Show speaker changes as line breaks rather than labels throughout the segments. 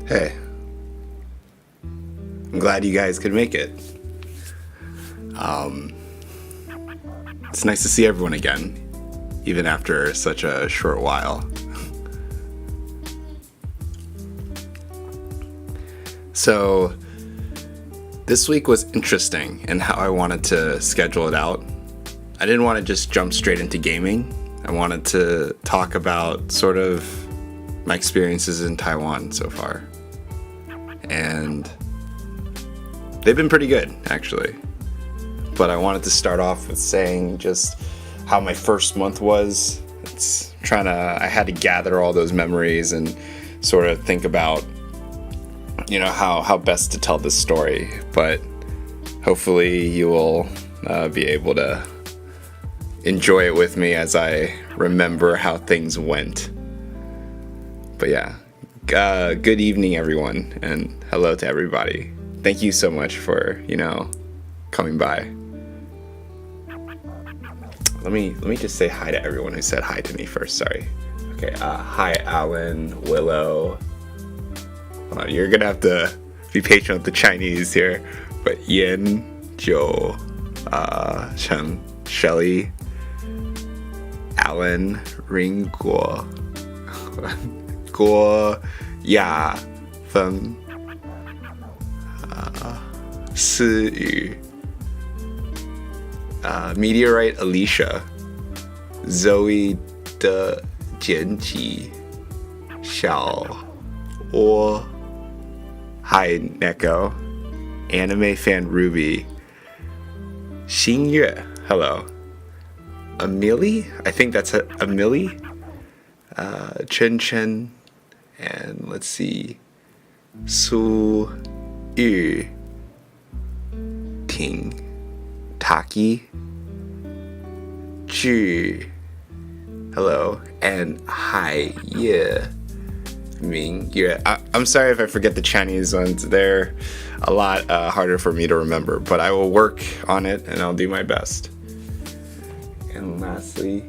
Hey, I'm glad you guys could make it. It's nice to see everyone again, even after such a short while. So, this week was interesting in how I wanted to schedule it out. I didn't want to just jump straight into gaming. I wanted to talk about sort of my experiences in Taiwan so far. And they've been pretty good, actually. But I wanted to start off with saying just how my first month was. I had to gather all those memories and sort of think about, how best to tell this story. But hopefully you will be able to enjoy it with me as I remember how things went. But yeah, good evening, everyone, and hello to everybody. Thank you so much for, coming by. Let me just say hi to everyone who said hi to me first. Sorry. Okay. Hi, Alan, Willow. You're gonna have to be patient with the Chinese here. But Yin, Joe, Chen, Shelly, Alan, Ring Guo, Guo, Ya, Feng, Si Yu, Meteorite Alicia, Zoe De Jianji, Xiao Or, Hi Neko, Anime Fan Ruby, Xingyue, hello, Amelie, I think that's Amelie, Chen Chen, and let's see, 苏玉婷 Taki 句 hello, and Hai Ye Ming. I'm sorry if I forget the Chinese ones. They're a lot harder for me to remember, but I will work on it and I'll do my best. And lastly,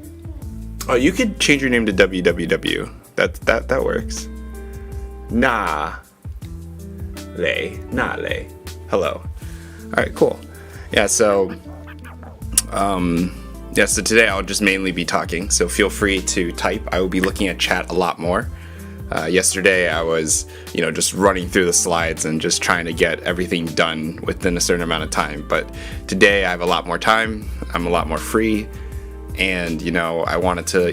oh, you could change your name to WWW. That works. Na Lei. Hello. All right, cool. So today I'll just mainly be talking, so feel free to type. I will be looking at chat a lot more. Yesterday I was, just running through the slides and just trying to get everything done within a certain amount of time. But today I have a lot more time. I'm a lot more free. And, I wanted to,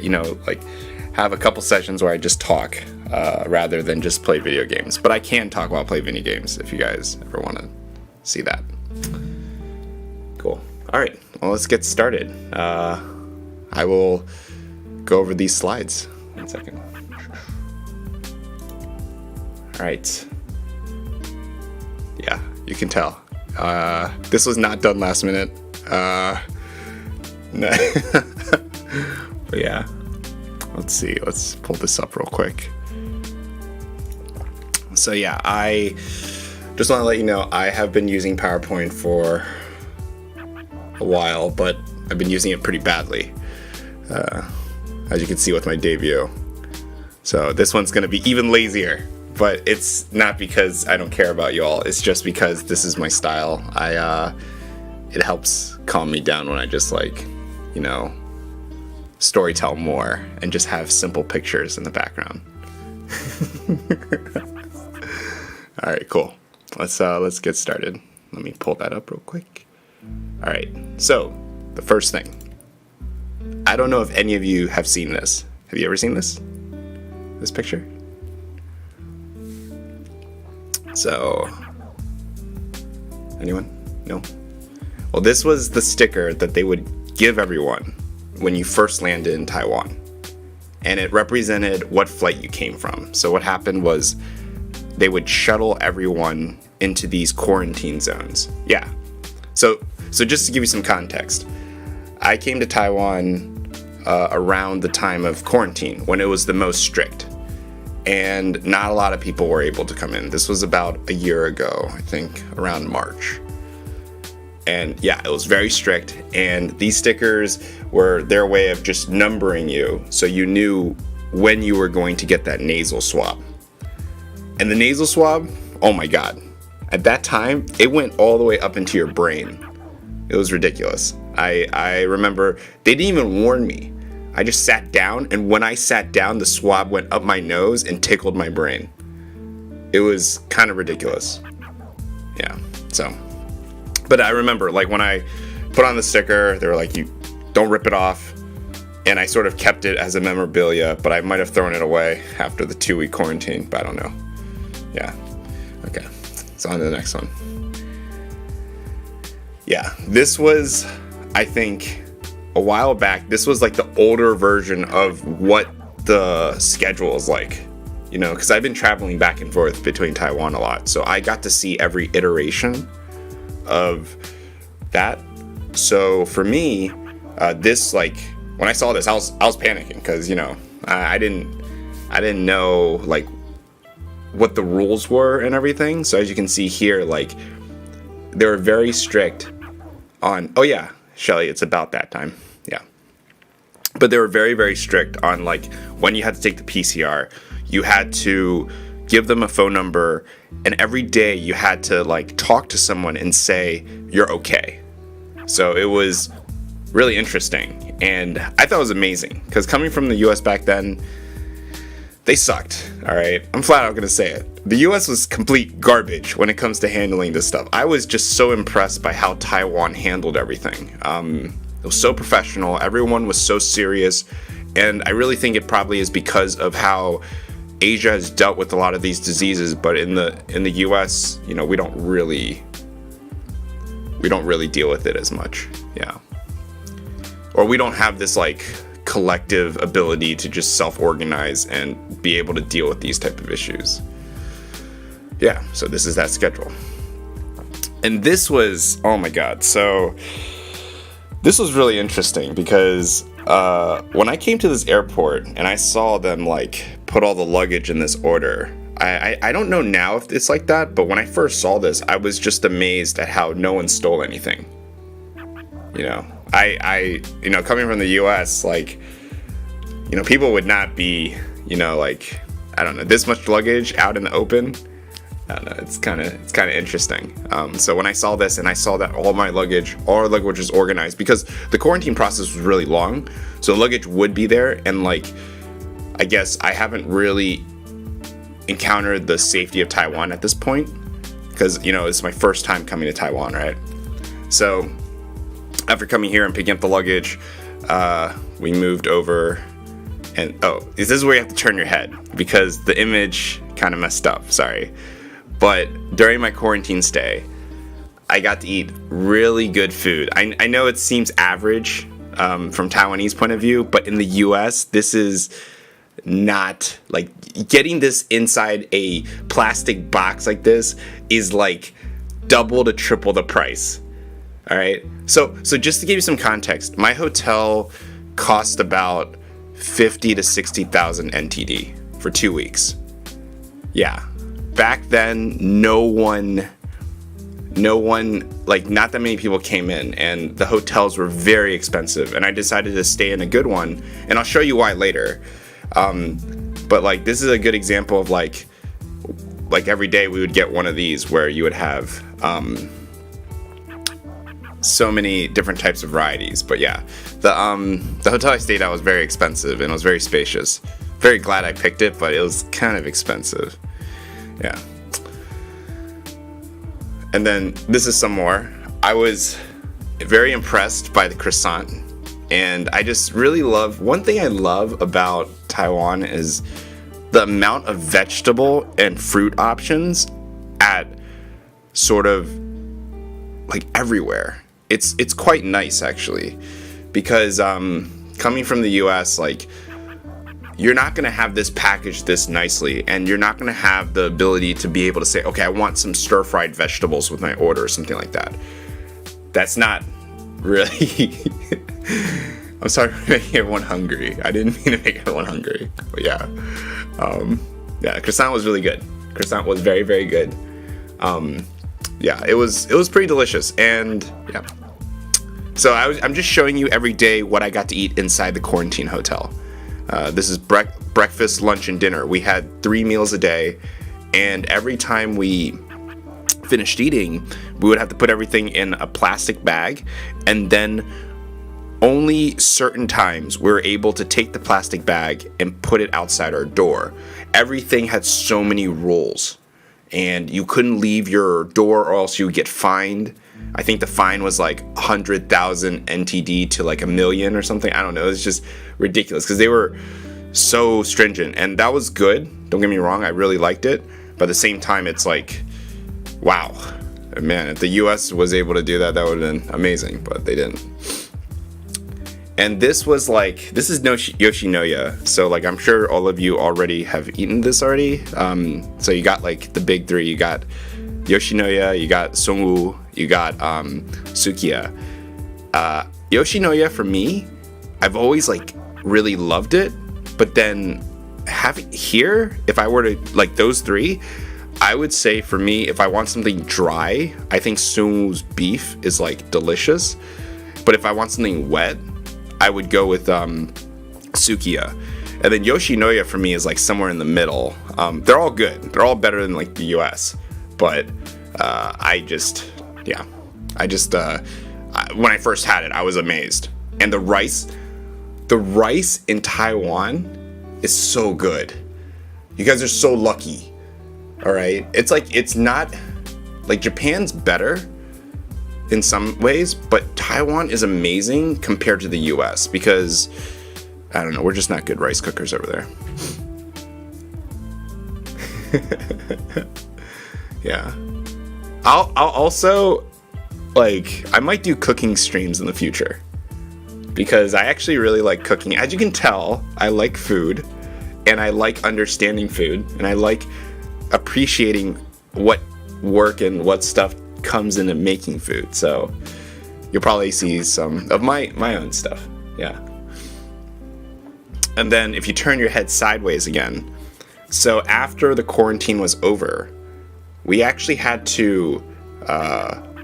have a couple sessions where I just talk rather than just play video games. But I can talk while I play video games if you guys ever want to see that. Cool. All right. Well, let's get started. I will go over these slides. 1 second. All right. Yeah, you can tell. This was not done last minute. No. But yeah, let's see. Let's pull this up real quick. So yeah, I just want to let you know I have been using PowerPoint for a while, but I've been using it pretty badly, as you can see with my debut. So this one's going to be even lazier, but it's not because I don't care about y'all. It's just because this is my style. It helps calm me down when I just storytell more and just have simple pictures in the background. All right, cool. Let's get started. Let me pull that up real quick. All right, so the first thing. I don't know if any of you have seen this. Have you ever seen this? This picture? So, anyone? No? Well, this was the sticker that they would give everyone when you first landed in Taiwan. And it represented what flight you came from. So what happened was they would shuttle everyone into these quarantine zones. Yeah. So just to give you some context, I came to Taiwan around the time of quarantine when it was the most strict. And not a lot of people were able to come in. This was about a year ago, I think, around March. And yeah, it was very strict. And these stickers were their way of just numbering you so you knew when you were going to get that nasal swab. And the nasal swab, oh my God. At that time, it went all the way up into your brain. It was ridiculous. I remember they didn't even warn me. I just sat down, and when I sat down, the swab went up my nose and tickled my brain. It was kind of ridiculous. Yeah, so. But I remember, when I put on the sticker, they were like, you don't rip it off. And I sort of kept it as a memorabilia, but I might have thrown it away after the 2-week quarantine, but I don't know. Yeah, okay, so on to the next one. Yeah, this was, I think, a while back. This was the older version of what the schedule is like, because I've been traveling back and forth between Taiwan a lot. So I got to see every iteration of that. So for me, this when I saw this, I was panicking because I didn't know what the rules were and everything. So as you can see here, they were very strict on. Oh yeah, Shelly, it's about that time. Yeah, but they were very, very strict on when you had to take the PCR, you had to give them a phone number, and every day you had to talk to someone and say you're okay. So it was really interesting, and I thought it was amazing because coming from the US back then, they sucked. All right, I'm flat out gonna say it. The US was complete garbage when it comes to handling this stuff. I was just so impressed by how Taiwan handled everything. It was so professional. Everyone was so serious, and I really think it probably is because of how Asia has dealt with a lot of these diseases, but in the US, we don't really deal with it as much. Yeah. Or we don't have this collective ability to just self-organize and be able to deal with these type of issues. yeah, so this is that schedule. And this was, oh my god, so this was really interesting because when I came to this airport and I saw them like put all the luggage in this order, I don't know now if it's like that, but when I first saw this, I was just amazed at how no one stole anything. You know, I coming from the US, like, you know, people would not be, you know, like, I don't know, this much luggage out in the open. I don't know, it's kind of interesting. So when I saw this and I saw that all our luggage was organized, because the quarantine process was really long, so luggage would be there, and like, I guess I haven't really encountered the safety of Taiwan at this point, because, you know, it's my first time coming to Taiwan, right? So after coming here and picking up the luggage, we moved over, and this is where you have to turn your head because the image kind of messed up, sorry. But during my quarantine stay, I got to eat really good food. I know it seems average from Taiwanese point of view, but in the US, this is not, like, getting this inside a plastic box like this is like double to triple the price. All right. So just to give you some context, my hotel cost about 50 to 60,000 NTD for 2 weeks. Yeah. Back then, no one, like, not that many people came in, and the hotels were very expensive, and I decided to stay in a good one, and I'll show you why later. But like, this is a good example of like every day we would get one of these where you would have so many different types of varieties. But yeah, the hotel I stayed at was very expensive and it was very spacious. Very glad I picked it, but it was kind of expensive. Yeah. And then this is some more. I was very impressed by the croissant, and I just really love, one thing I love about Taiwan is the amount of vegetable and fruit options at sort of like everywhere. It's quite nice actually, because coming from the US, like, you're not going to have this packaged this nicely, and you're not going to have the ability to be able to say, okay, I want some stir-fried vegetables with my order or something like that. That's not really... I'm sorry for making everyone hungry. I didn't mean to make everyone hungry. But yeah. Yeah, croissant was really good. Croissant was very, very good. Yeah, it was pretty delicious. And yeah. So I'm just showing you every day what I got to eat inside the quarantine hotel. This is breakfast, lunch, and dinner. We had 3 meals a day, and every time we finished eating, we would have to put everything in a plastic bag, and then only certain times we were able to take the plastic bag and put it outside our door. Everything had so many rules, and you couldn't leave your door or else you would get fined. I think the fine was like 100,000 NTD to like 1 million or something. I don't know. It's just ridiculous because they were so stringent, and that was good. Don't get me wrong. I really liked it. But at the same time, it's like, wow, man, if the US was able to do that, that would have been amazing, but they didn't. And this was like, this is Yoshinoya. So like, I'm sure all of you already have eaten this already. So you got like the big 3. You got Yoshinoya, you got Songwoo, you got Sukiya. Yoshinoya, for me, I've always like really loved it, but then having here, if I were to like those 3, I would say for me, if I want something dry, I think Songwoo's beef is like delicious. But if I want something wet, I would go with Sukiya. And then Yoshinoya for me is like somewhere in the middle. They're all good. They're all better than like the US. But when I first had it, I was amazed. And the rice in Taiwan is so good. You guys are so lucky. All right. It's like, it's not like Japan's better in some ways, but Taiwan is amazing compared to the US because, I don't know, we're just not good rice cookers over there. Yeah. I'll also, like, I might do cooking streams in the future because I actually really like cooking. As you can tell, I like food, and I like understanding food, and I like appreciating what work and what stuff comes into making food. So you'll probably see some of my own stuff. Yeah. And then if you turn your head sideways again, so after the quarantine was over, we actually had to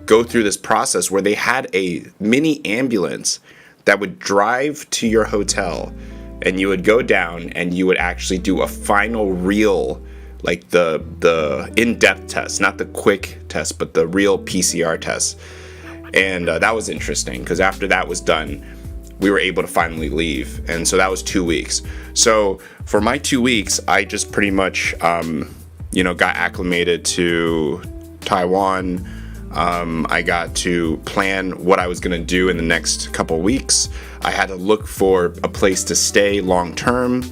go through this process where they had a mini ambulance that would drive to your hotel, and you would go down and you would actually do a final real, like the in-depth test, not the quick test, but the real PCR test. And that was interesting because after that was done, we were able to finally leave. And so that was 2 weeks. So for my 2 weeks, I just pretty much, got acclimated to Taiwan. I got to plan what I was going to do in the next couple weeks. I had to look for a place to stay long term.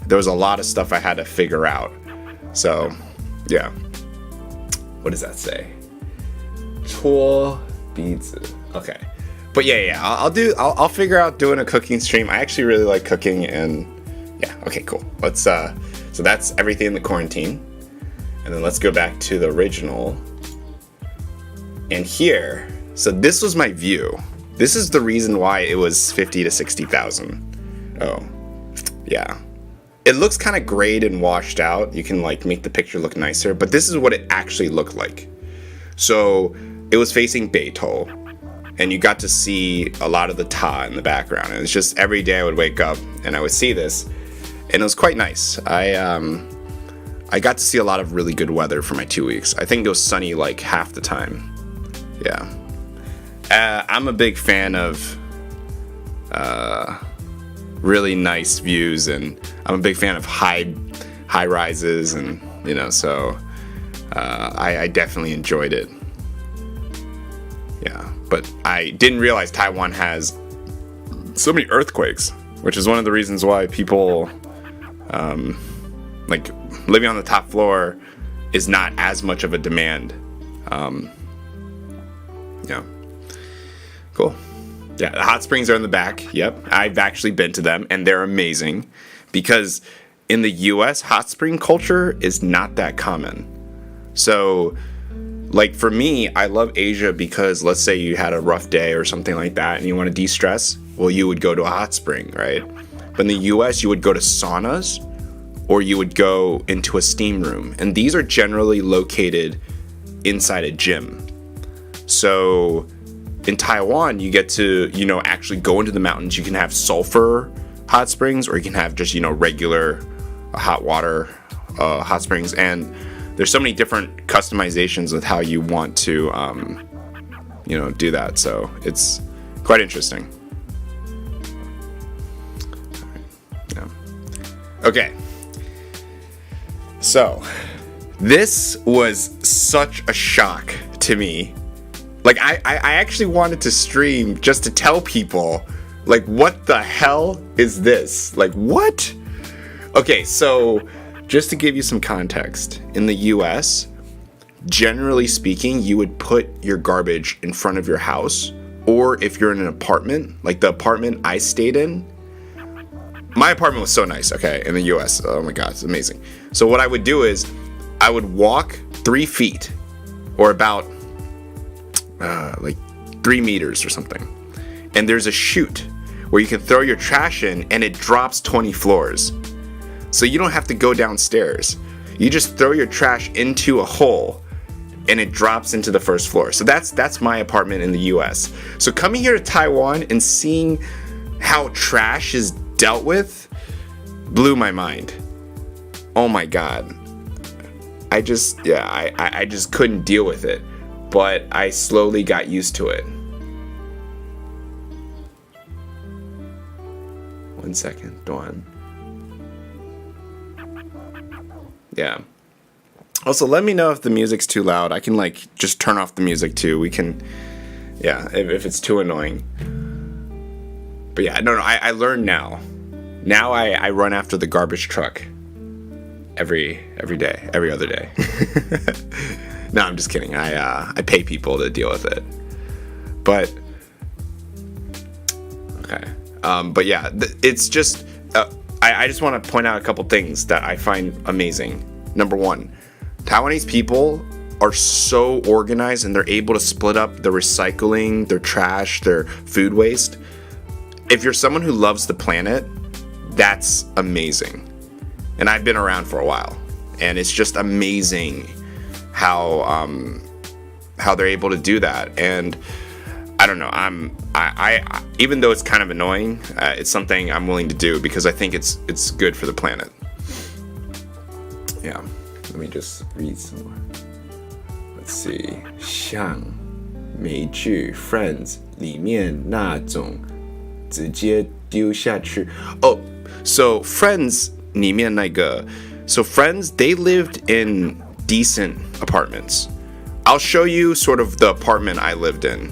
There was a lot of stuff I had to figure out. So, yeah. What does that say? Tour beads. Okay. But yeah, I'll figure out doing a cooking stream. I actually really like cooking, and yeah, okay, cool. Let's so that's everything in the quarantine. And then let's go back to the original. And here, so this was my view. This is the reason why it was 50 to 60,000. Oh, yeah. It looks kind of grayed and washed out. You can like make the picture look nicer, but this is what it actually looked like. So it was facing Beitou, and you got to see a lot of the Ta in the background. And it's just every day I would wake up and I would see this, and it was quite nice. I got to see a lot of really good weather for my 2 weeks. I think it was sunny like half the time. Yeah. I'm a big fan of really nice views, and I'm a big fan of high rises, and so I definitely enjoyed it. Yeah, but I didn't realize Taiwan has so many earthquakes, which is one of the reasons why people like living on the top floor is not as much of a demand. Yeah. Cool. Yeah, the hot springs are in the back. Yep. I've actually been to them, and they're amazing because in the US, hot spring culture is not that common. So, like for me, I love Asia because let's say you had a rough day or something like that and you want to de-stress, well, you would go to a hot spring, right? But in the US, you would go to saunas or you would go into a steam room. And these are generally located inside a gym. So in Taiwan, you get to, actually go into the mountains. You can have sulfur hot springs, or you can have just, regular hot water hot springs. And there's so many different customizations with how you want to, do that. So it's quite interesting. Yeah. Okay. So this was such a shock to me. Like, I actually wanted to stream just to tell people, like, what the hell is this? Like, what? Okay, so just to give you some context, in the US, generally speaking, you would put your garbage in front of your house, or if you're in an apartment, like the apartment I stayed in, my apartment was so nice, okay, in the US. Oh my God, it's amazing. So what I would do is I would walk 3 feet, or about like 3 meters or something, and there's a chute where you can throw your trash in and it drops 20 floors. So you don't have to go downstairs. You just throw your trash into a hole and it drops into the first floor. So that's my apartment in the US. So coming here to Taiwan and seeing how trash is dealt with blew my mind. Oh my God. I just couldn't deal with it. But I slowly got used to it. 1 second, Dawn. Yeah. Also, let me know if the music's too loud. I can just turn off the music too. We can, yeah, if it's too annoying. But yeah, no, I learned now. Now I run after the garbage truck every day, every other day. No, I'm just kidding. I pay people to deal with it. But okay. But yeah, it's just I just want to point out a couple things that I find amazing. Number one, Taiwanese people are so organized and they're able to split up the recycling, their trash, their food waste. If you're someone who loves the planet, that's amazing. And I've been around for a while, and it's just amazing how they're able to do that. And I don't know, I even though it's kind of annoying, it's something I'm willing to do because I think it's good for the planet. Yeah, let me just read some more. Let's see, 像美剧 Friends 里面那种直接丢下去。Oh, so Friends 里面那个 so Friends, they lived in decent apartments. I'll show you sort of the apartment I lived in.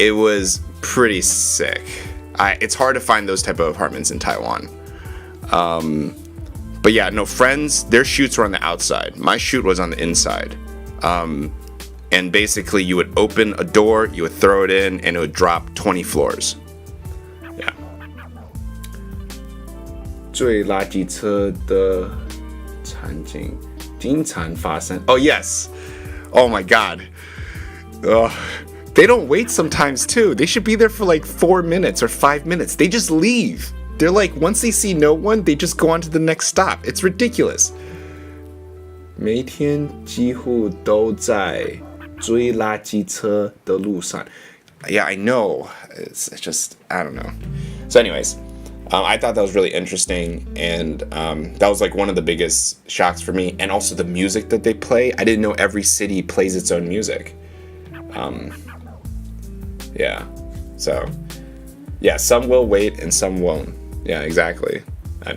It was pretty sick. It's hard to find those type of apartments in Taiwan. But yeah, no, Friends, their shoots were on the outside. My shoot was on the inside. And basically you would open a door, you would throw it in, and it would drop 20 floors. Yeah. 最垃圾车的场景经常发生. Oh yes. Oh my god. They don't wait sometimes too. They should be there for like 4 minutes or 5 minutes. They just leave. They're like, once they see no one, they just go on to the next stop. It's ridiculous. 每天几乎都在追垃圾车的路上. Yeah, I know. It's just, I don't know. So anyways, I thought that was really interesting, and that was like one of the biggest shocks for me. And also the music that they play. I didn't know every city plays its own music. Yeah. So, yeah, some will wait and some won't. Yeah, exactly. I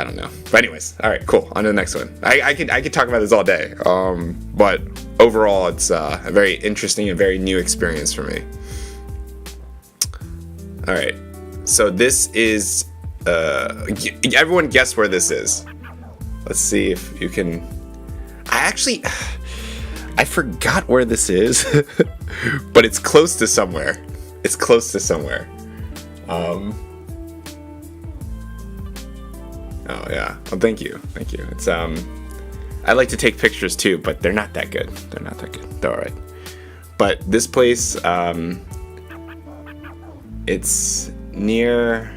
don't know. But anyways, all right, cool. On to the next one. I could talk about this all day. But overall, it's a very interesting and very new experience for me. All right. So this is, everyone guess where this is. Let's see if you can. I forgot where this is, but it's close to somewhere. It's close to somewhere. Oh yeah. Well, thank you. It's I like to take pictures too, but they're not that good. They're all right. But this place, it's near.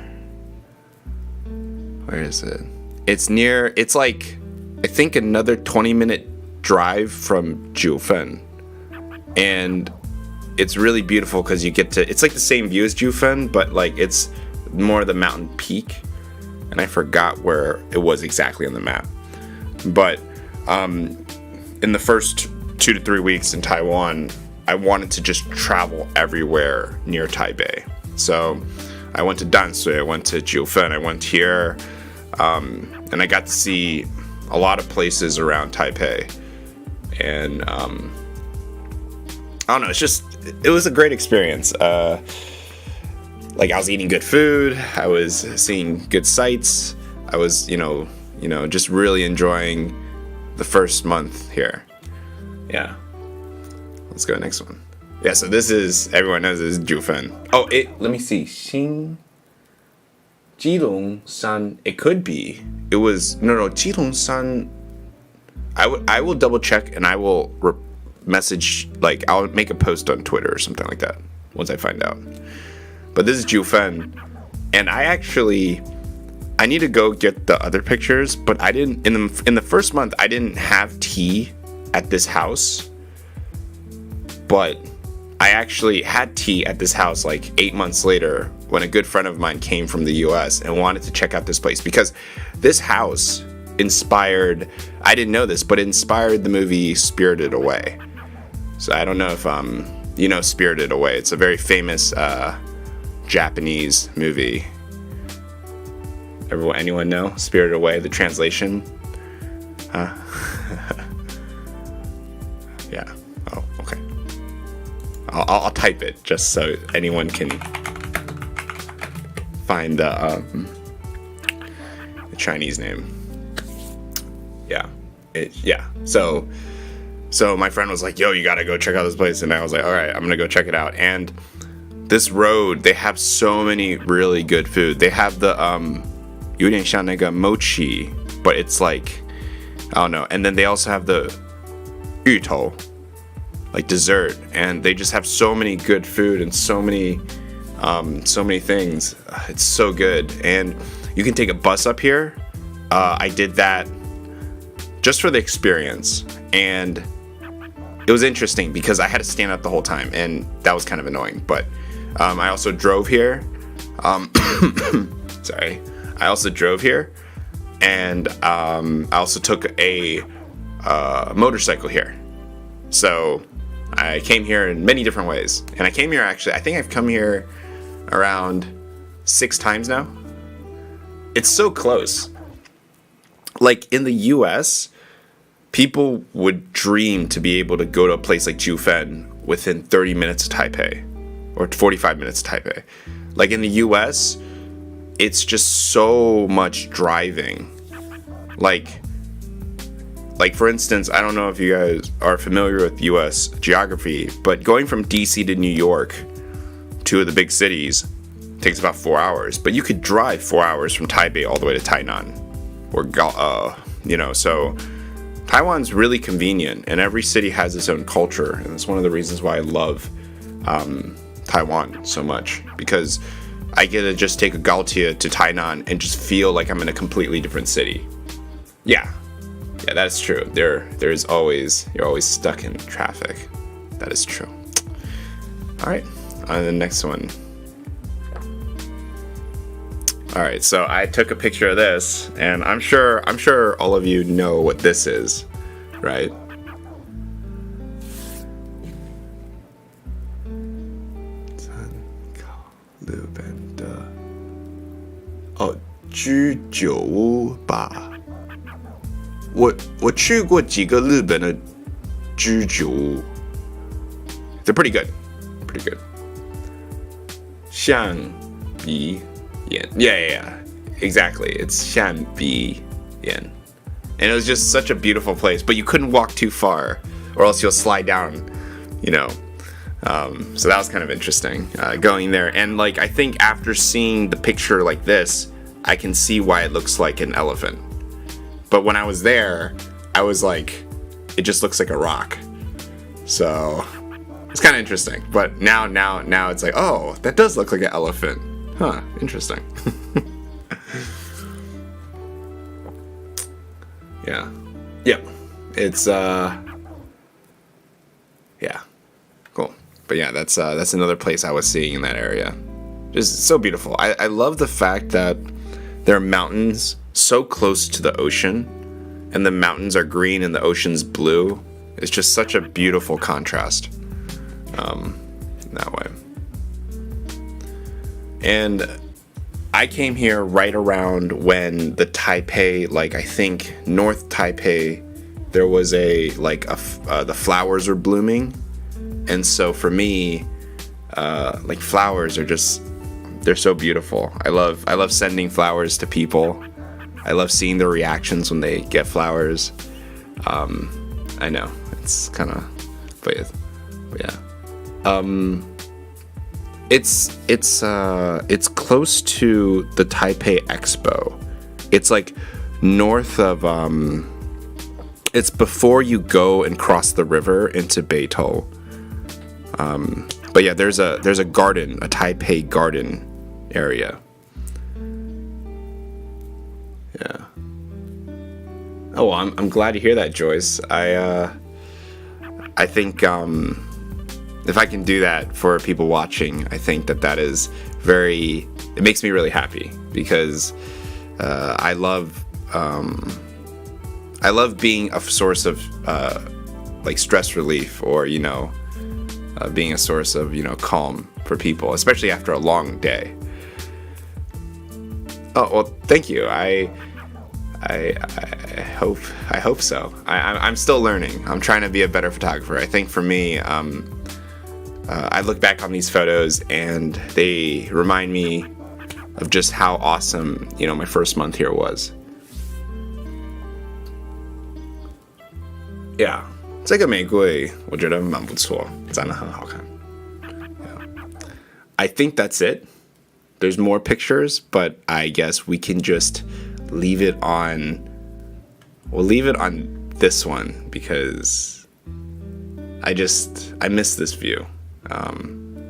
Where is it? It's like, I think another 20-minute drive from Jiufen, and it's really beautiful because you get to. It's like the same view as Jiufen, but like it's more the mountain peak. And I forgot where it was exactly on the map. But in the first 2 to 3 weeks in Taiwan, I wanted to just travel everywhere near Taipei. So I went to Danshui, I went to Jiufen, I went here, and I got to see a lot of places around Taipei. And I don't know, it was a great experience. Like I was eating good food, I was seeing good sights, I was, just really enjoying the first month here. Yeah. Let's go next one. Yeah, so this is, everyone knows this is Jiufen. Oh, let me see. Jilong-san, it could be. It was, no, Jilong-san, I will double check and I will message, like I'll make a post on Twitter or something like that once I find out. But this is Jiufen, and I need to go get the other pictures, but I didn't, in the first month, I didn't have tea at this house, but I actually had tea at this house like 8 months later when a good friend of mine came from the US and wanted to check out this place, because this house inspired, I didn't know this, but it inspired the movie Spirited Away. So I don't know if, Spirited Away. It's a very famous, Japanese movie. Anyone know Spirited Away, the translation? Yeah. Oh, okay. I'll type it just so anyone can find the Chinese name. Yeah. So my friend was like, "Yo, you gotta go check out this place," and I was like, "All right, I'm gonna go check it out." And this road, they have so many really good food. They have the 有点像那个 mochi, but it's like, I don't know. And then they also have the 芋头, like dessert, and they just have so many good food and so many things. It's so good, and you can take a bus up here. I did that just for the experience, and it was interesting because I had to stand up the whole time, and that was kind of annoying. But I also drove here. Sorry, I also drove here, and I also took a motorcycle here. So I came here in many different ways, and I came here actually. I think I've come here around 6 times now. It's so close. Like in the US, people would dream to be able to go to a place like Jiufen within 30 minutes of Taipei, or 45 minutes of Taipei. Like in the US, it's just so much driving. Like for instance, I don't know if you guys are familiar with US geography, but going from DC to New York, two of the big cities, takes about 4 hours. But you could drive 4 hours from Taipei all the way to Tainan, or so Taiwan's really convenient, and every city has its own culture, and it's one of the reasons why I love Taiwan so much, because I get to just take a Gaotie to Tainan and just feel like I'm in a completely different city. Yeah, that's true. You're always stuck in traffic. That is true. All right, on to the next one. All right, so I took a picture of this, and I'm sure all of you know what this is, right? Oh, 居酒屋吧。我去过几个日本的居酒屋。They're pretty good. Pretty good. 象鼻岩. Yeah. Exactly. It's 象鼻岩. And it was just such a beautiful place, but you couldn't walk too far, or else you'll slide down, So that was kind of interesting, going there. And like, I think after seeing the picture like this, I can see why it looks like an elephant. But when I was there, I was like, it just looks like a rock. So it's kind of interesting. But now it's like, oh, that does look like an elephant. Huh, interesting. Yeah. Yep. It's yeah. Cool. But yeah, that's another place I was seeing in that area. Just so beautiful. I love the fact that there are mountains so close to the ocean, and the mountains are green and the ocean's blue. It's just such a beautiful contrast. That way. And I came here right around when the Taipei, like I think North Taipei, there was the flowers were blooming, and so for me, like flowers are they're so beautiful. I love sending flowers to people. I love seeing their reactions when they get flowers. I know it's kind of, but yeah. It's close to the Taipei Expo. It's like north of it's before you go and cross the river into Beitou. But yeah, there's a garden, a Taipei garden area. Yeah. Oh, well, I'm glad to hear that, Joyce. I think if I can do that for people watching, I think that is it makes me really happy, because I love being a source of like stress relief, or being a source of calm for people, especially after a long day. Oh, well, thank you. I hope so. I'm still learning. I'm trying to be a better photographer. I think for me, I look back on these photos and they remind me of just how awesome, my first month here was. Yeah, 这个玫瑰我觉得蛮不错，长得很好看。Yeah. I think that's it. There's more pictures, but I guess we can just leave it on this one, because I miss this view.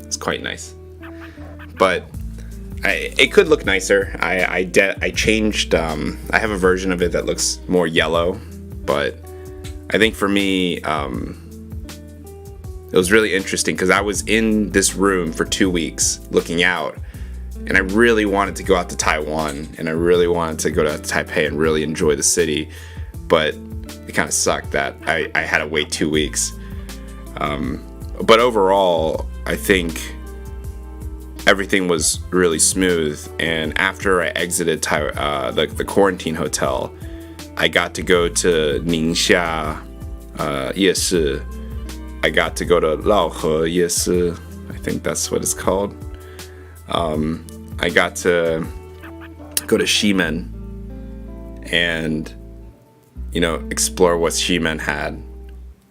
It's quite nice, but it could look nicer. I changed. I have a version of it that looks more yellow, but I think for me, it was really interesting because I was in this room for 2 weeks looking out, and I really wanted to go out to Taiwan, and I really wanted to go to Taipei and really enjoy the city, but it kind of sucked that I had to wait 2 weeks. But overall, I think everything was really smooth, and after I exited the quarantine hotel, I got to go to Ningxia夜市. I got to go to Laohe 夜市. I think that's what it's called. I got to go to Ximen and, explore what Ximen had.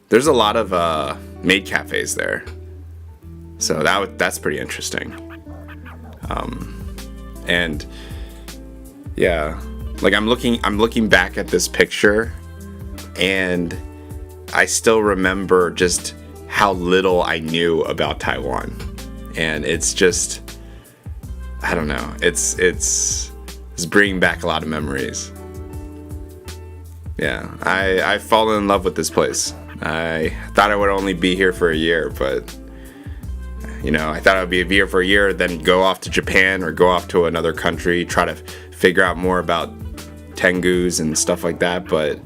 There's a lot of maid cafes there, so that's pretty interesting. And yeah, like I'm looking back at this picture, and I still remember just how little I knew about Taiwan, and it's just, I don't know, it's bringing back a lot of memories. Yeah, I fallen in love with this place. I thought I would only be here for a year, but I thought I would be here for a year, then go off to Japan or go off to another country, try to figure out more about tengus and stuff like that. But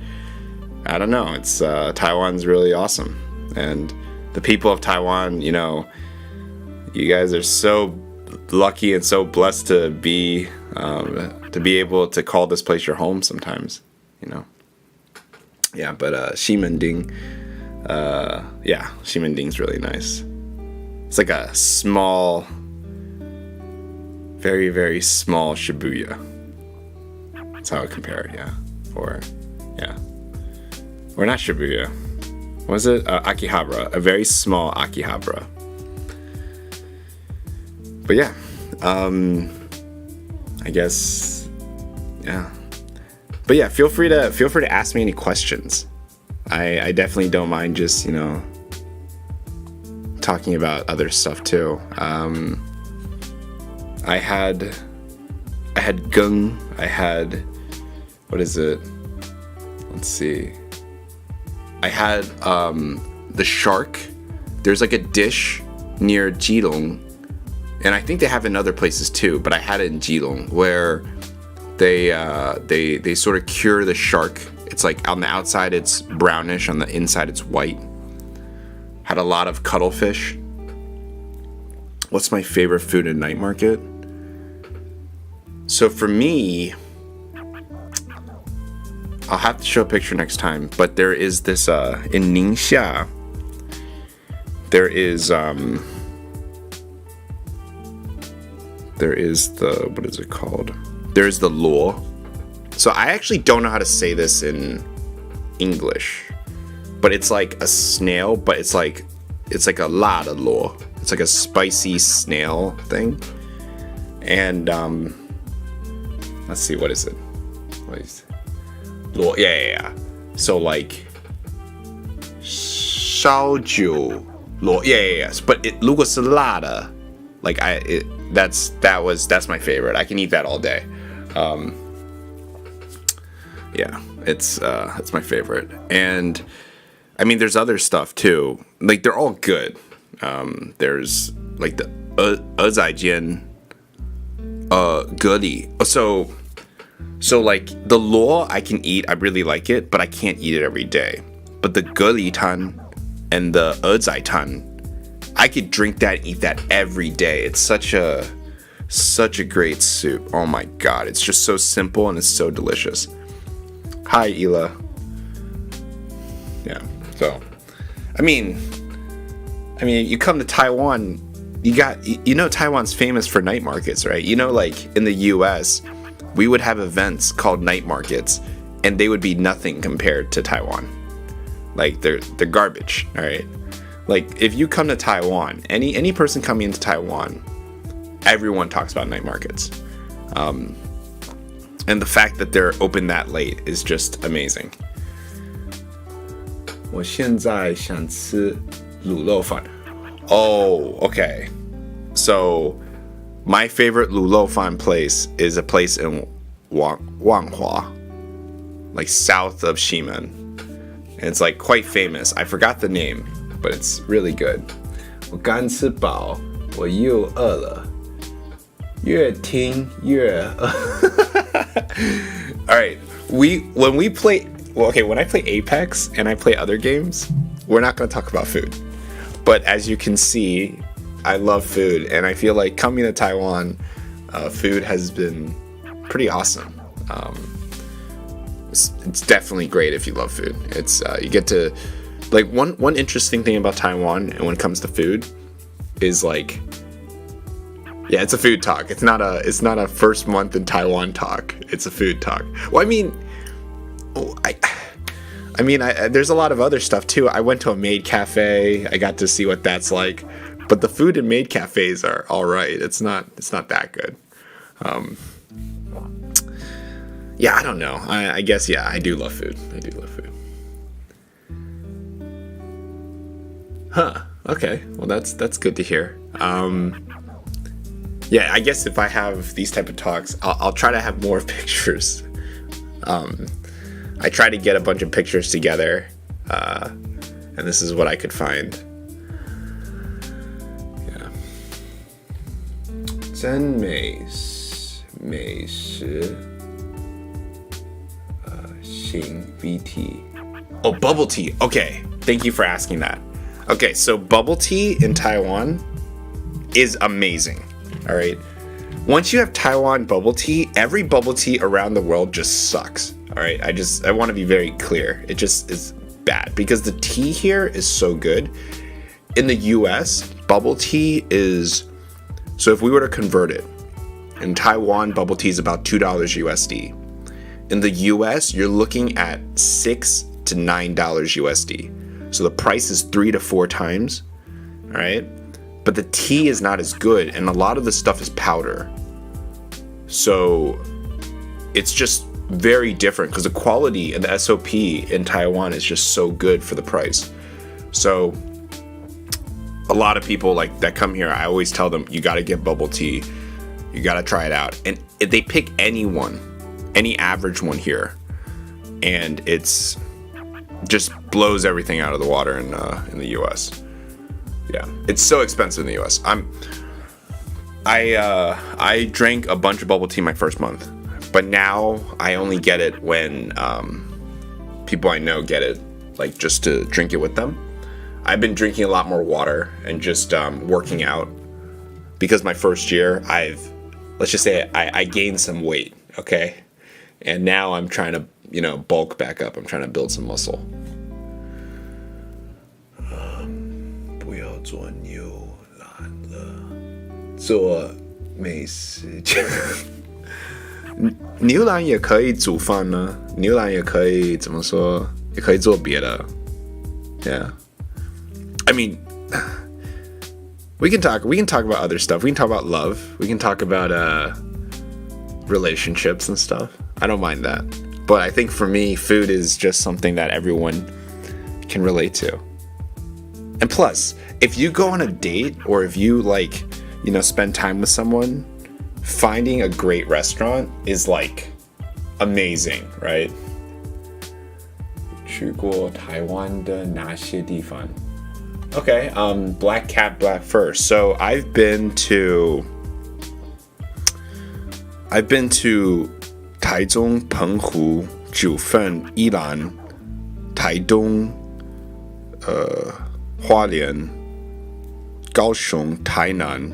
I don't know. It's Taiwan's really awesome, and the people of Taiwan, you guys are so lucky and so blessed to be able to call this place your home sometimes. Yeah, but Ximending, Ximending's really nice. It's like a small, very, very small Shibuya. That's how I compare it, yeah. Or not Shibuya. What was it? Akihabara. A very small Akihabara. But yeah, I guess, yeah. But yeah, feel free to ask me any questions. I definitely don't mind just, talking about other stuff too. I had gung. I had, what is it? Let's see. I had the shark. There's like a dish near Keelung, and I think they have it in other places too, but I had it in Keelung, where they sort of cure the shark. It's like on the outside it's brownish, on the inside it's white. Had a lot of cuttlefish. What's my favorite food in night market? So for me, I'll have to show a picture next time, but there is this in Ningxia, there is the, what is it called? There's the luo. So I actually don't know how to say this in English, but it's like a snail, but it's like a lot of luo. It's like a spicy snail thing. And let's see, what is it? Luo, yeah. So like 烧酒 luo, yeah. But 如果是辣的, like that's my favorite. I can eat that all day. Yeah, it's my favorite. And I mean, there's other stuff too. Like, they're all good. There's like the 蚵仔煎,蛤蜊. So like the luo I can eat, I really like it, but I can't eat it every day. But the 蛤蜊汤 and the 蚵仔汤, I could drink that and eat that every day. It's such a great soup. Oh my god, it's just so simple and it's so delicious. Hi, Ela. Yeah. So, I mean, you come to Taiwan, Taiwan's famous for night markets, right? Like in the US, we would have events called night markets, and they would be nothing compared to Taiwan. Like, they're garbage, all right? Like, if you come to Taiwan, any person coming into Taiwan, everyone talks about night markets. And the fact that they're open that late is just amazing. 我现在想吃卤肉饭. Oh, okay. So, my favorite 卤肉饭 place is a place in Wanghua, like south of Ximen. And it's like quite famous. I forgot the name, but it's really good. 我刚吃饱，我又饿了。越听越All right, when I play Apex and I play other games, we're not going to talk about food. But as you can see, I love food, and I feel like coming to Taiwan, food has been pretty awesome. It's definitely great if you love food. It's you get to like one interesting thing about Taiwan, and when it comes to food, is like, yeah, it's a food talk. It's not a first month in Taiwan talk. It's a food talk. Well, there's a lot of other stuff too. I went to a maid cafe. I got to see what that's like. But the food in maid cafes are all right. It's not that good. Yeah, I don't know. I guess, yeah, I do love food. Huh. Okay. Well, that's good to hear. Yeah, I guess if I have these type of talks, I'll try to have more pictures. I try to get a bunch of pictures together, and this is what I could find. Yeah. 真美食型 VT. Oh, bubble tea. Okay, thank you for asking that. Okay, so bubble tea in Taiwan is amazing. All right. Once you have Taiwan bubble tea, every bubble tea around the world just sucks. All right. I want to be very clear. It just is bad because the tea here is so good. In the US, bubble tea is, so if we were to convert it, in Taiwan, bubble tea is about $2 USD. In the US, you're looking at $6 to $9 USD. So the price is 3 to 4 times. All right. But the tea is not as good, and a lot of the stuff is powder. So it's just very different because the quality and the SOP in Taiwan is just so good for the price. So a lot of people like that come here, I always tell them, you got to get bubble tea. You got to try it out. And if they pick any average one here, and it's just blows everything out of the water in the US. Yeah, it's so expensive in the US. I drank a bunch of bubble tea my first month, but now I only get it when people I know get it, like just to drink it with them. I've been drinking a lot more water and just working out because my first year let's just say I gained some weight, okay? And now I'm trying to, bulk back up. I'm trying to build some muscle. 不要做牛腩了，做美食家。牛腩也可以煮饭呢，牛腩也可以怎么说？也可以做别的。Yeah, I mean, we can talk about other stuff. We can talk about love. We can talk about relationships and stuff. I don't mind that. But I think for me, food is just something that everyone can relate to. And plus, if you go on a date or if you spend time with someone, finding a great restaurant is like amazing, right? 去过台湾的哪些地方? Okay, Black Cat, Black Fur. So I've been to台中、澎湖、九份、宜兰、台东、花莲、高雄、台南、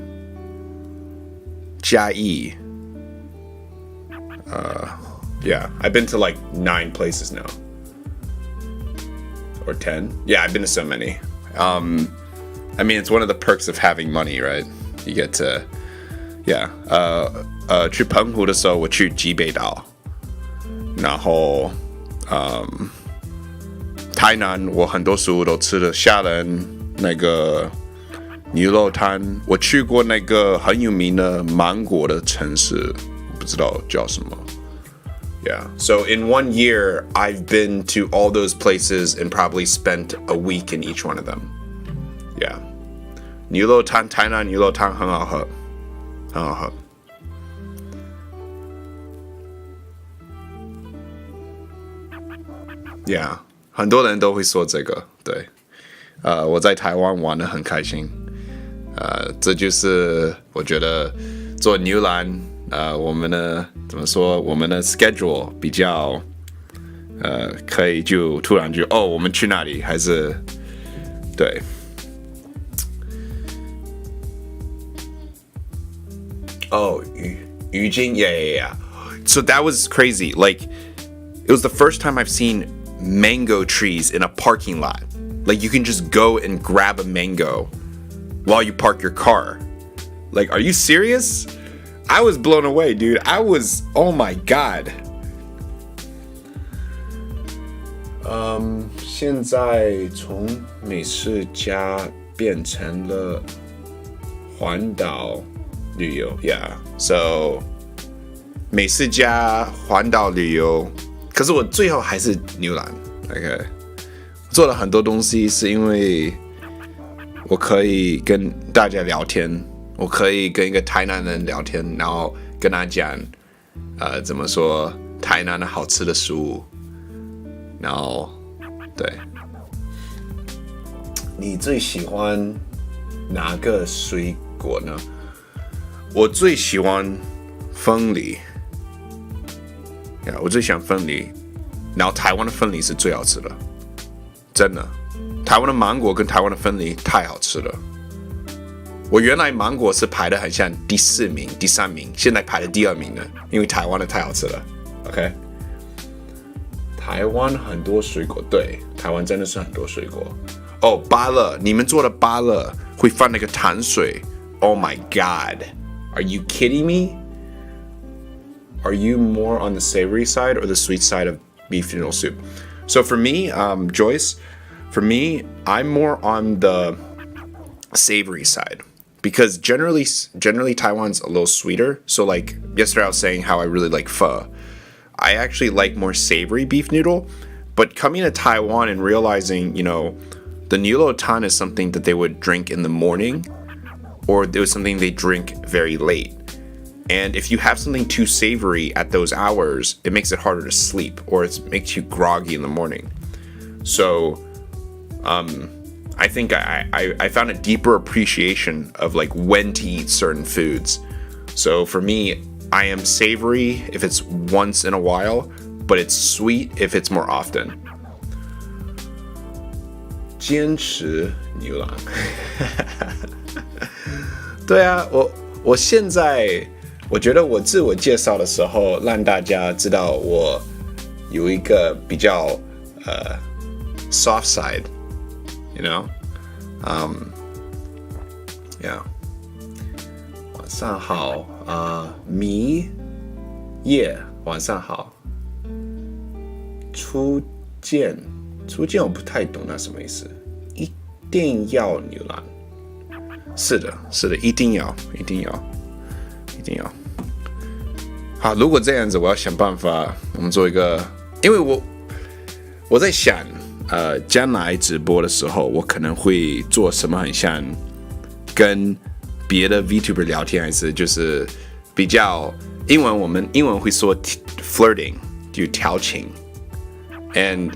嘉义。Yeah, I've been to like 9 places now. Or 10. Yeah, I've been to so many. I mean, it's one of the perks of having money, right? You get to, yeah. 去澎湖的时候，我去吉北岛，然后，台南我很多食物都吃了，虾仁那个牛肉汤，我去过那个很有名的芒果的城市，不知道叫什么。Yeah. So in 1 year, I've been to all those places and probably spent a week in each one of them. Yeah， 牛肉汤，台南牛肉汤很好喝，很好喝。Yeah， 很多人都会说这个，对。我在台湾玩得很开心。这就是我觉得做牛栏，我们的怎么说？我们的 schedule 比较，可以就突然就我们去哪里？还是对。鱼精 yeah. So that was crazy. Like, it was the first time I've seen mango trees in a parking lot. Like, you can just go and grab a mango while you park your car. Like, are you serious? I was blown away, dude. Oh my god. 现在从美食家变成了环岛旅游 Yeah, so 美食家环岛旅游，可是我最后还是牛栏 OK， 做了很多东西是因为我可以跟大家聊天，我可以跟一个台南人聊天，然后跟他讲怎么说台南的好吃的食物，然后对。你最喜欢哪个水果呢？我最喜欢凤梨，我最喜欢凤梨，然后台湾的凤梨是最好吃的，真的。台湾的芒果跟台湾的凤梨太好吃了。我原来芒果是排的很像第4名、第3名，现在排的第2名了，因为台湾的太好吃了。OK， 台湾很多水果，对，台湾真的是很多水果。芭乐，你们做的芭乐会放那个糖水 ？Oh my god, are you kidding me? Are you more on the savory side or the sweet side of beef noodle soup? So for me, Joyce, for me, I'm more on the savory side because generally Taiwan's a little sweeter. So like yesterday I was saying how I really like pho. I actually like more savory beef noodle, but coming to Taiwan and realizing, the niulo tan is something that they would drink in the morning, or it was something they drink very late. And if you have something too savory at those hours, it makes it harder to sleep, or it makes you groggy in the morning. So, I think I found a deeper appreciation of like when to eat certain foods. So for me, I am savory if it's once in a while, but it's sweet if it's more often. 坚持牛郎。对啊，我现在我觉得我自我介绍的时候，让大家知道我有一个比较soft side, yeah. 晚上好，迷夜，晚上好。初见我不太懂那什么意思。一定要牛郎。是的，一定要。好，如果这样子，我要想办法，我们做一个，因为我在想，将来直播的时候，我可能会做什么很像跟别的 vtuber 聊天，还是就是比较英文，我们英文会说 flirting， 就调情。And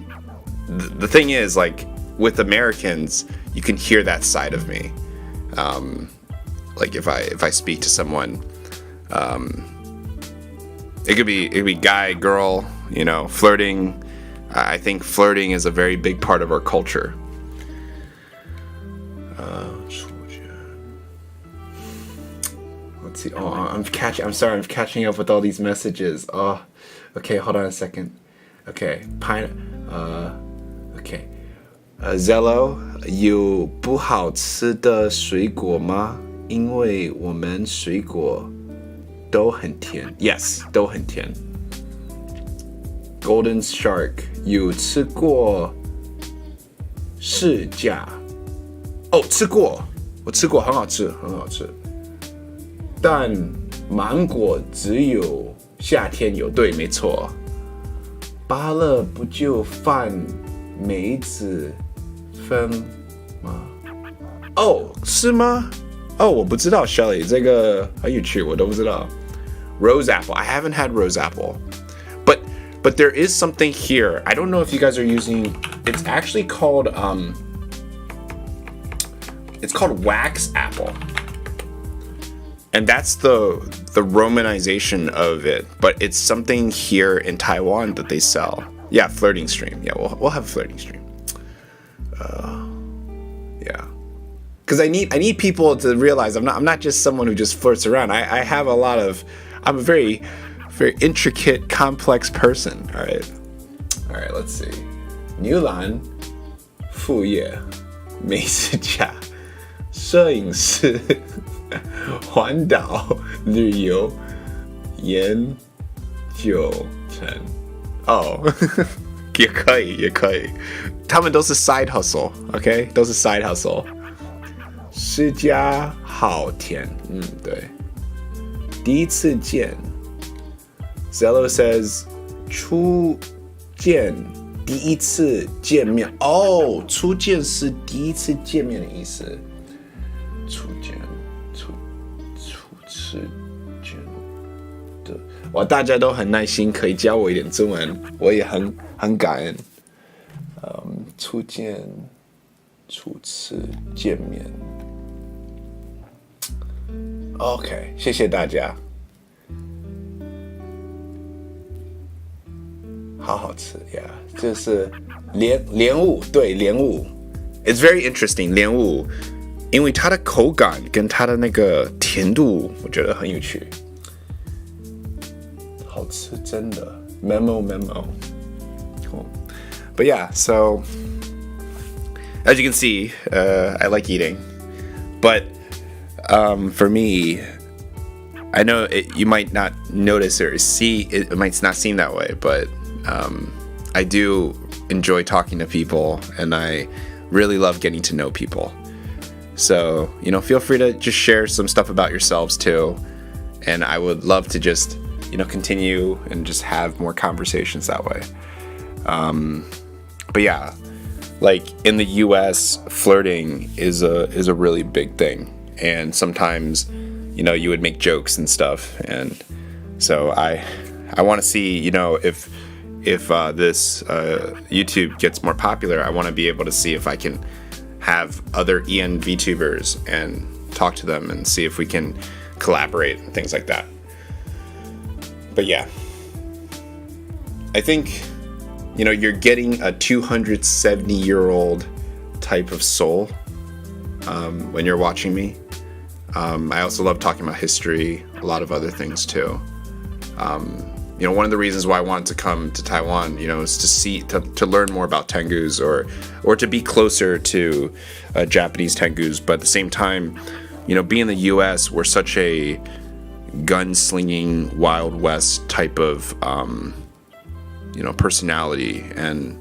the thing is, like with Americans, you can hear that side of me. Like if I speak to someone, it could be guy, girl, flirting. I think flirting is a very big part of our culture. Let's see. I'm catching up with all these messages. Okay, hold on a second. Okay, okay. Zello, 有不好吃的水果吗？因为我们水果都很甜。Yes, 都很甜。Golden Shark, 有吃过释迦？吃过，我吃过，很好吃。但芒果只有夏天有，对，没错。芭乐不就放梅子分吗？哦，是吗？哦，我不知道 Shelly 这个很有趣，我都不知道。Rose apple. I haven't had rose apple. But there is something here. I don't know if you guys are using, it's actually called it's called wax apple. And that's the romanization of it, but it's something here in Taiwan that they sell. Yeah, flirting stream. Yeah, we'll have a flirting stream. Yeah, because I need people to realize I'm not just someone who just flirts around. I have a lot of, I'm a very intricate, complex person. All right. Let's see. 牛栏副业美食家摄影师环岛旅游研究城哦也可以他们都是 side hustle OK 都是 side hustle 施家好甜对第一次见 Zello says 初见第一次见面哦初见是第一次见面的意思初次见的哇大家都很耐心可以教我一点中文我也很感恩初次见面 OK 谢谢大家好好吃 Yeah 就是莲雾对莲雾 It's very interesting 莲雾因为它的口感跟它的那个甜度我觉得很有趣好吃真的 memo cool but yeah so as you can see I like eating but for me I know you might not notice or see it might not seem that way but I do enjoy talking to people and I really love getting to know people so feel free to just share some stuff about yourselves too and I would love to just continue and just have more conversations that way but yeah like in the US flirting is a really big thing and sometimes you would make jokes and stuff and so I want to see if this YouTube gets more popular I want to be able to see if I can have other ENVtubers and talk to them and see if we can collaborate and things like that but yeah I think you're getting a 270-year-old type of soul when you're watching me I also love talking about history a lot of other things too one of the reasons why I wanted to come to Taiwan, is to learn more about Tengus or to be closer to Japanese Tengus. But at the same time, being in the U.S., we're such a gunslinging Wild West type of, personality. And,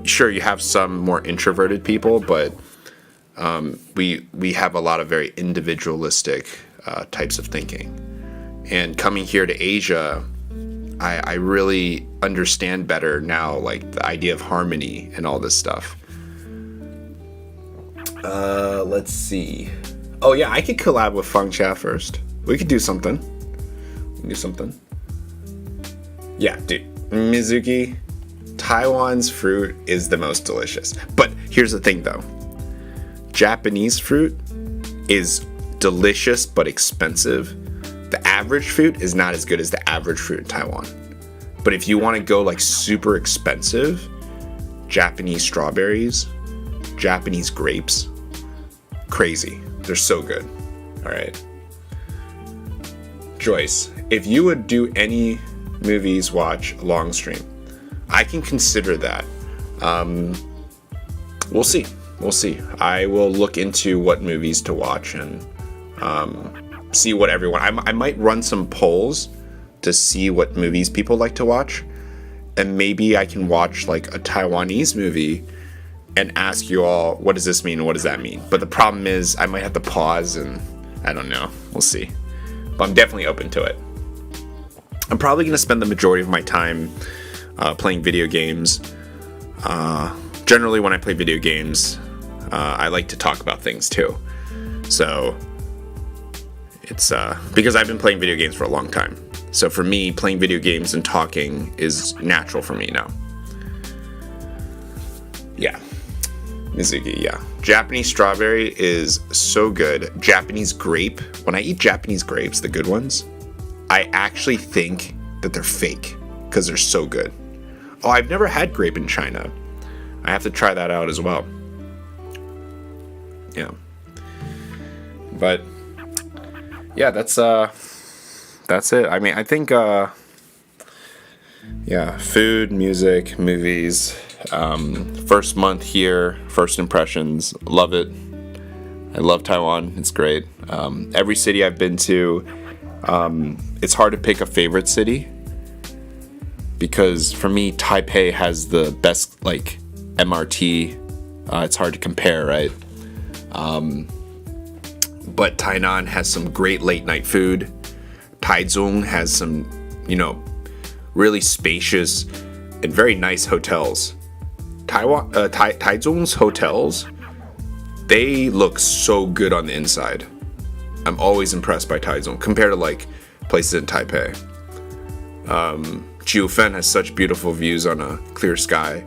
sure, you have some more introverted people, but we have a lot of very individualistic types of thinking. And coming here to Asia, I really understand better now, like the idea of harmony and all this stuff. Let's see. Oh yeah, I could collab with Feng Chia first. We could do something. Yeah, dude. Mizuki, Taiwan's fruit is the most delicious. But here's the thing though. Japanese fruit is delicious but expensive. The average fruit is not as good as the average fruit in Taiwan. But if you want to go like super expensive, Japanese strawberries, Japanese grapes, crazy. They're so good. All right. Joyce, if you would do any movies watch long stream, I can consider that. We'll see. I will look into what movies to watch and see what everyone I might run some polls to see what movies people like to watch and maybe I can watch like a Taiwanese movie and ask you all what does this mean and what does that mean but the problem is I might have to pause and I don't know we'll see but I'm definitely open to it I'm probably going to spend the majority of my time playing video games generally when I play video games I like to talk about things too. So it's because I've been playing video games for a long time. So for me, playing video games and talking is natural for me now. Yeah. Mizuki, yeah. Japanese strawberry is so good. Japanese grape. When I eat Japanese grapes, the good ones, I actually think that they're fake because they're so good. Oh, I've never had grape in China. I have to try that out as well. Yeah. But yeah, that's it. I mean, I think yeah, food, music, movies. First month here, first impressions, love it. I love Taiwan. It's great. Every city I've been to, it's hard to pick a favorite city because for me, Taipei has the best like MRT. It's hard to compare, right? But Tainan has some great late night food. Taichung has some, really spacious and very nice hotels. Taichung's hotels, they look so good on the inside. I'm always impressed by Taichung compared to like places in Taipei. Jiufen has such beautiful views on a clear sky.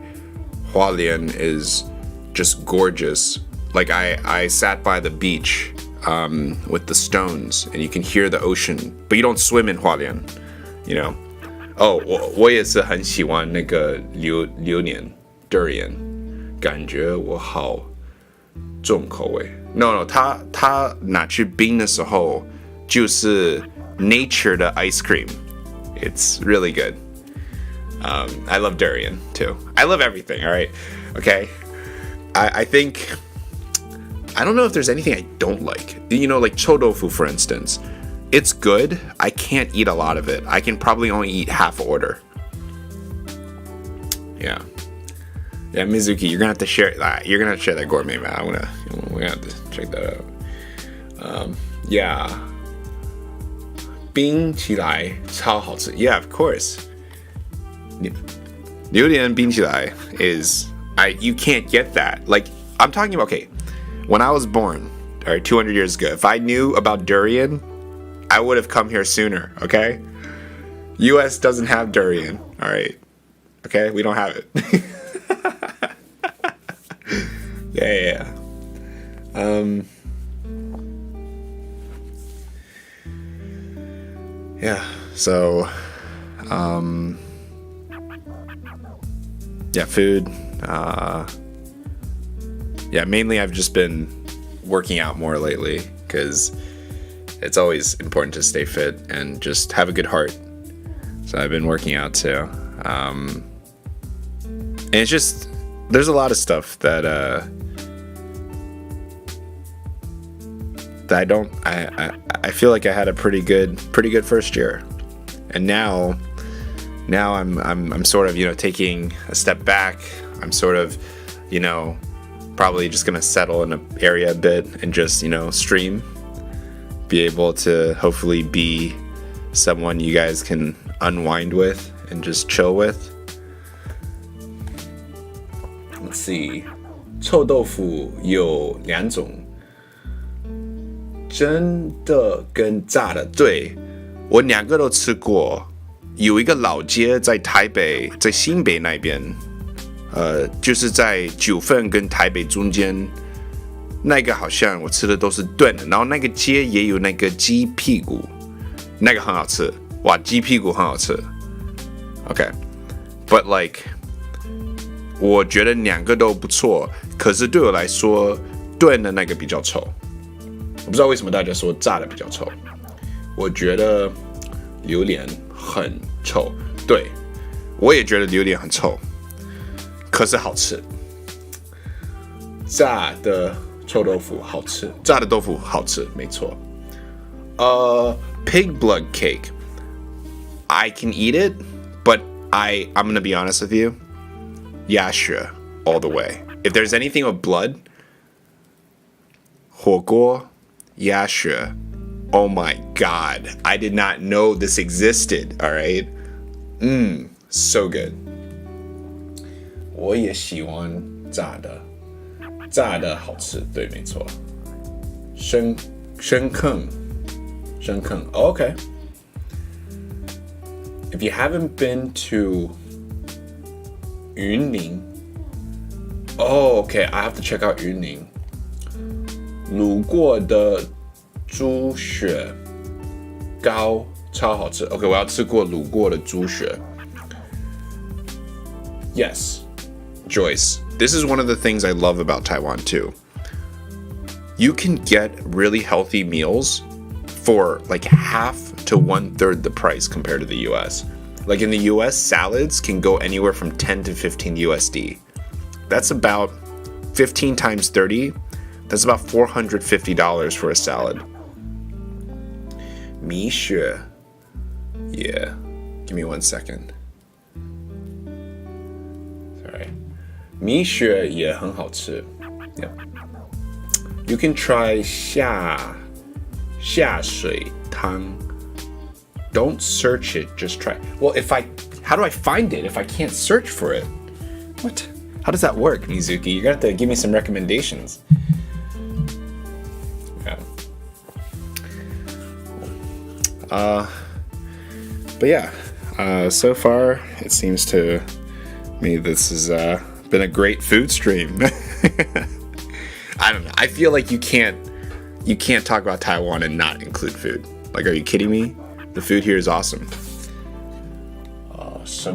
Hualien is just gorgeous. Like I sat by the beach with the stones and you can hear the ocean, but you don't swim in Hualien, Oh, 我也是很喜欢那个榴莲 durian， 感觉我好重口味。No， 它拿去冰的时候就是 nature 的 ice cream. It's really good. I love durian too. I love everything. All right, okay. I think I don't know if there's anything I don't like. Like chou tofu, for instance. It's good. I can't eat a lot of it. I can probably only eat half order. Yeah, Mizuki, you're gonna have to share that. You're gonna have to share that gourmet, man. We're gonna have to check that out. Yeah, 冰起来超好吃. Yeah, of course. 榴莲冰起来 is you can't get that. Like I'm talking about. Okay, when I was born, all right, 200 years ago, if I knew about durian, I would have come here sooner, okay? US doesn't have durian, all right? Okay, we don't have it. Yeah. Yeah, so, yeah, food. Yeah, mainly I've just been working out more lately because it's always important to stay fit and just have a good heart. So I've been working out too. And it's just, there's a lot of stuff that I feel like I had a pretty good first year. And now I'm sort of, taking a step back. I'm sort of, probably just gonna settle in an area a bit and just, stream. Be able to hopefully be someone you guys can unwind with and just chill with. Let's see. 臭豆腐有2种，真的跟炸的。对，我2个都吃过。有一个老街在台北，在新北那边，就是在九份跟台北中间。那个好像我吃的都是炖的，然后那个街也有那个鸡屁股，那个很好吃，哇，鸡屁股很好吃。Okay，but like， 我觉得2个都不错，可是对我来说，炖的那个比较臭。我不知道为什么大家说炸的比较臭，我觉得榴莲很臭，对，我也觉得榴莲很臭，可是好吃，炸的。臭豆腐好吃，炸的豆腐好吃，没错。Pig blood cake. I can eat it, but I'm gonna be honest with you. Yeah, sure, all the way. If there's anything with blood, 火锅, yeah, sure. Oh my god, I did not know this existed. All right, so good. 我也喜欢炸的。炸的好吃，对，没错。深坑 okay. If you haven't been to Yunning, okay, I have to check out Yunning. 卤过的猪血糕超好吃。OK， 我要吃过卤过的猪血。Yes, Joyce. This is one of the things I love about Taiwan too. You can get really healthy meals for like half to 1/3 the price compared to the US. Like in the US, salads can go anywhere from 10 to 15 USD. That's about 15 times 30. That's about $450 for a salad. 米血 Yeah. Give me 1 second. Sorry. 米血也很好吃. Yeah. You can try 下水汤. Don't search it, just try. Well, how do I find it if I can't search for it? What? How does that work, Mizuki? You're gonna have to give me some recommendations. Yeah. But yeah, so far it seems to me this has been a great food stream. I don't know. I feel like you can't talk about Taiwan and not include food. Like, are you kidding me? The food here is awesome. 什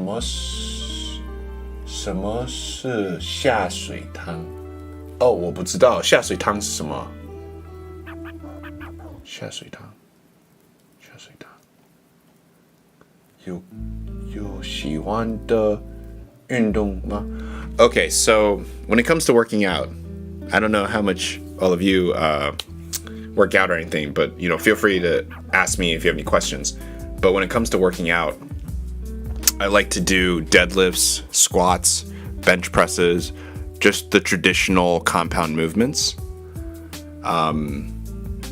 么是下水汤？哦，我不知道下水汤是什么。下水汤。有喜欢的运动吗？ Okay, so when it comes to working out, I don't know how much all of you work out or anything, but feel free to ask me if you have any questions. But when it comes to working out, I like to do deadlifts, squats, bench presses, just the traditional compound movements.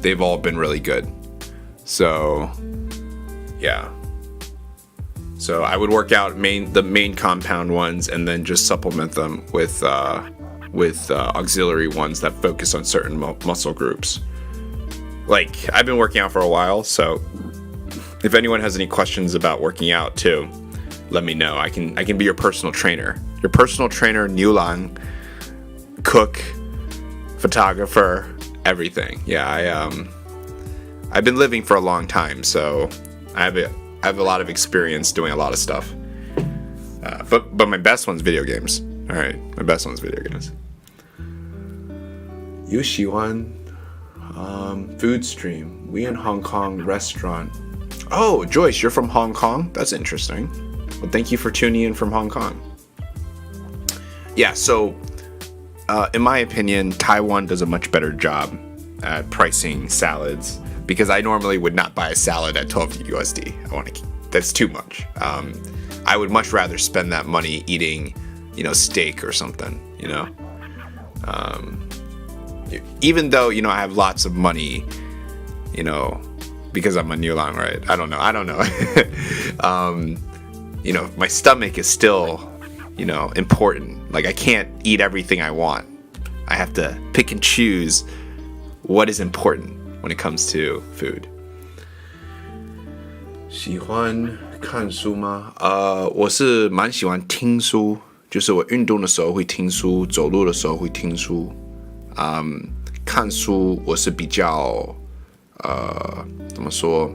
They've all been really good. So, yeah. So I would work out the main compound ones and then just supplement them with auxiliary ones that focus on certain muscle groups. Like, I've been working out for a while, so if anyone has any questions about working out too, let me know. I can be your personal trainer. Your personal trainer, Niu Lang, cook, photographer, everything. Yeah, I've been living for a long time, so I have a lot of experience doing a lot of stuff. But my best one's video games. All right, my best one's video games. 有喜欢 food stream. We in Hong Kong restaurant. Oh, Joyce, you're from Hong Kong? That's interesting. Well, thank you for tuning in from Hong Kong. Yeah, so in my opinion, Taiwan does a much better job at pricing salads because I normally would not buy a salad at 12 USD. That's too much. I would much rather spend that money eating, steak or something, even though, I have lots of money, because I'm a Niu Lang, right? I don't know. My stomach is still, important. Like, I can't eat everything I want. I have to pick and choose what is important when it comes to food. 喜欢看书吗？我是蛮喜欢听书，就是我运动的时候会听书，走路的时候会听书。看书我是比较怎么说？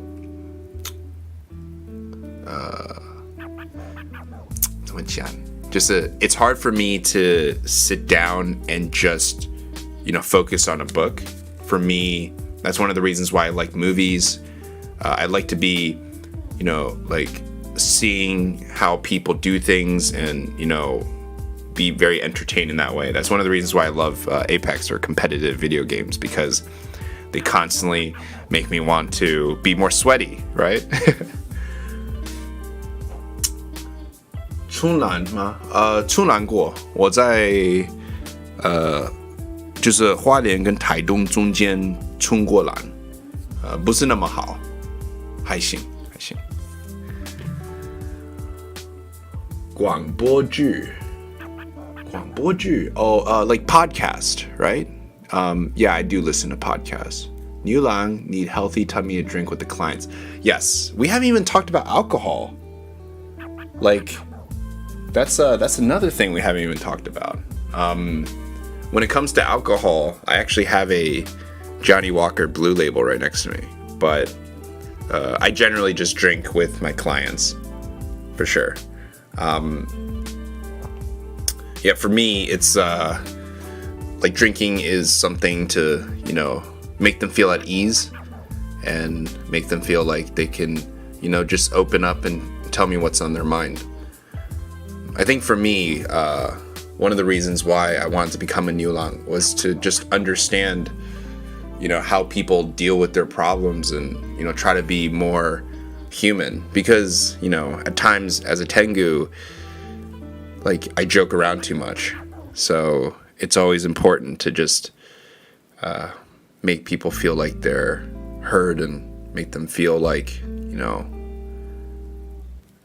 怎么讲？就是 it's hard for me to sit down and just focus on a book. For me, that's one of the reasons why I like movies. I like to be like seeing how people do things and be very entertained in that way. That's one of the reasons why I love Apex or competitive video games, because they constantly make me want to be more sweaty, right? 出南吗？出南过，我在就是花莲跟台东中间冲过南，不是那么好，还行。广播剧广播剧 like podcast, right? Yeah, I do listen to podcasts. New Lang need healthy tummy to drink with the clients. Yes, we haven't even talked about alcohol. Like, that's another thing we haven't even talked about. When it comes to alcohol, I actually have a Johnny Walker Blue Label right next to me, but I generally just drink with my clients, for sure. Yeah, for me, it's like drinking is something to, make them feel at ease and make them feel like they can, just open up and tell me what's on their mind. I think for me, one of the reasons why I wanted to become a New Lang was to just understand, how people deal with their problems and, try to be more human. Because, at times as a Tengu, like, I joke around too much. So it's always important to just make people feel like they're heard and make them feel like,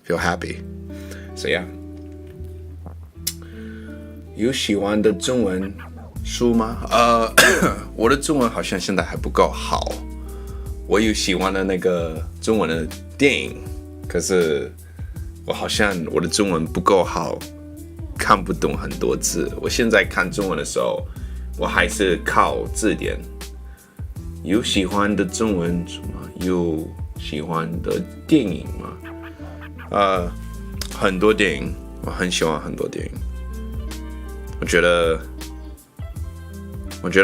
feel happy. So yeah. 有喜欢的中文书吗？我的中文好像现在还不够好。我有喜欢的那个中文的电影，可是我好像我的中文不够好，看不懂很多字。我现在看中文的时候，我还是靠字典。有喜欢的中文书吗？有喜欢的电影吗？很多电影，我很喜欢很多电影。我觉得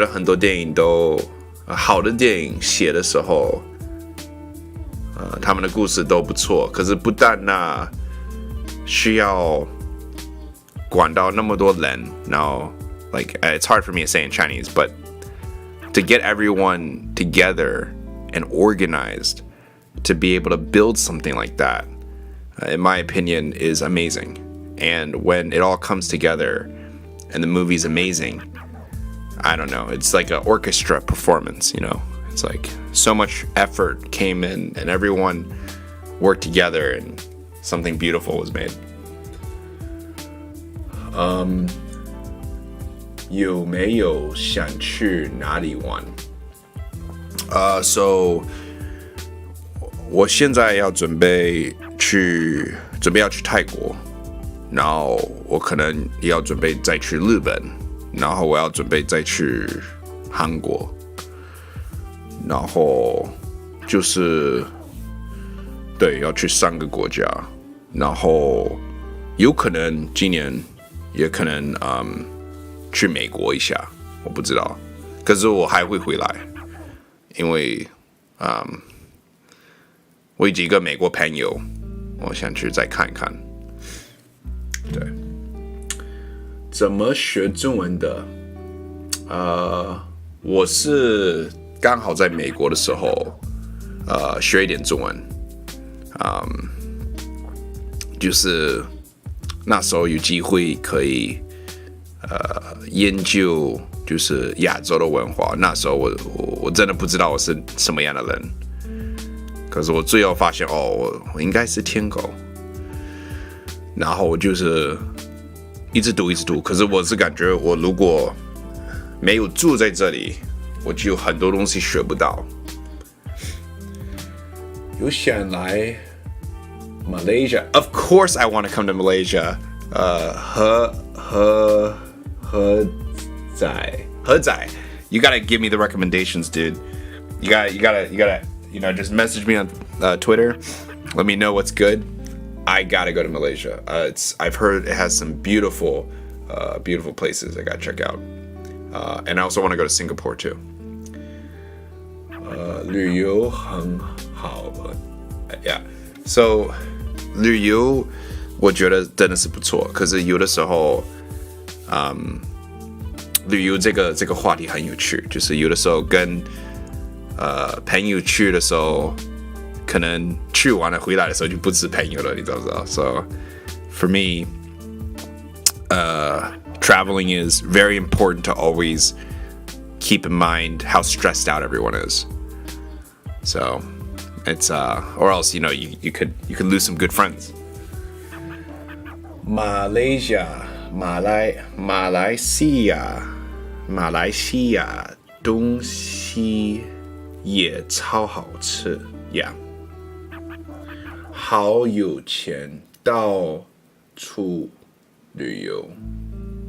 很多电影都好的电影写的时候，他们的故事都不错。可是不但需要管到那么多人，然后 like it's hard for me to say in Chinese, but to get everyone together and organized to be able to build something like that, in my opinion, is amazing. And when it all comes together and the movie's amazing, I don't know, it's like an orchestra performance, It's like so much effort came in and everyone worked together and something beautiful was made. 有没有想去哪里玩？So 我现在要准备要去泰国，然后我可能也要准备再去日本，然后我要准备再去韩国，然后就是对，要去3个国家，然后有可能今年也可能去美国一下，我不知道，可是我还会回来，因为我有几个美国朋友，我想去再看看。对，怎么学中文的？我是刚好在美国的时候，学一点中文，就是那时候有机会可以研究就是亚洲的文化。那时候我真的不知道我是什么样的人，可是我最后发现我应该是天狗。然后我就是一直读，可是我是感觉我如果没有住在这里，我就有很多东西学不到。有想来 Malaysia? Of course I want to come to Malaysia. 何仔 you gotta give me the recommendations, dude. You gotta just message me on Twitter. Let me know what's good. I gotta go to Malaysia. I've heard it has some beautiful places I gotta check out. And I also want to go to Singapore too. 旅游很好 Yeah. So 旅游我觉得真的是不错，可是有的时候，旅游这个话题很有趣，就是有的时候跟朋友去的时候。可能去完了回来的时候就不是朋友了，你知道不知道 ？So for me, traveling is very important to always keep in mind how stressed out everyone is. So it's or else you could lose some good friends. Malaysia 马来西亚东西也超好吃呀，好有钱，到处旅游，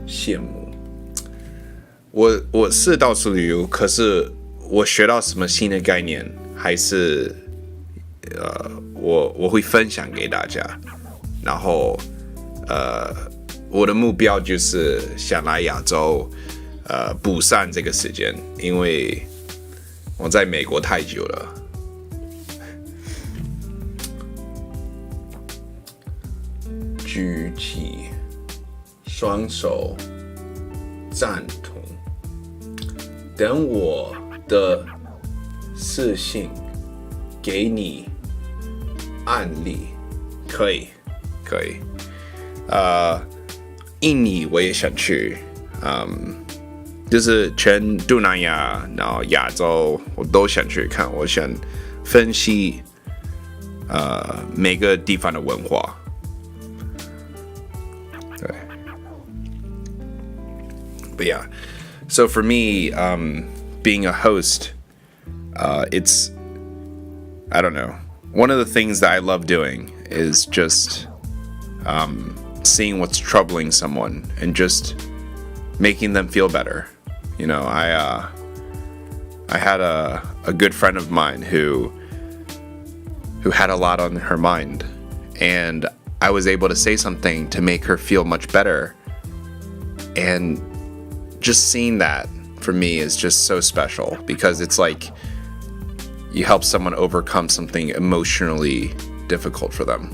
羡慕。我是到处旅游，可是我学到什么新的概念，还是我会分享给大家。然后我的目标就是想来亚洲补上这个时间，因为我在美国太久了。举起双手赞同，等我的私信给你案例，可以。印尼我也想去，就是全东南亚，然后亚洲我都想去看，我想分析每个地方的文化。对 ，But yeah, so for me, being a host, it's I don't know. One of the things that I love doing is just seeing what's troubling someone and just making them feel better. You know, I had a good friend of mine who had a lot on her mind, and I was able to say something to make her feel much better. And just seeing that for me is just so special, because it's like you help someone overcome something emotionally difficult for them.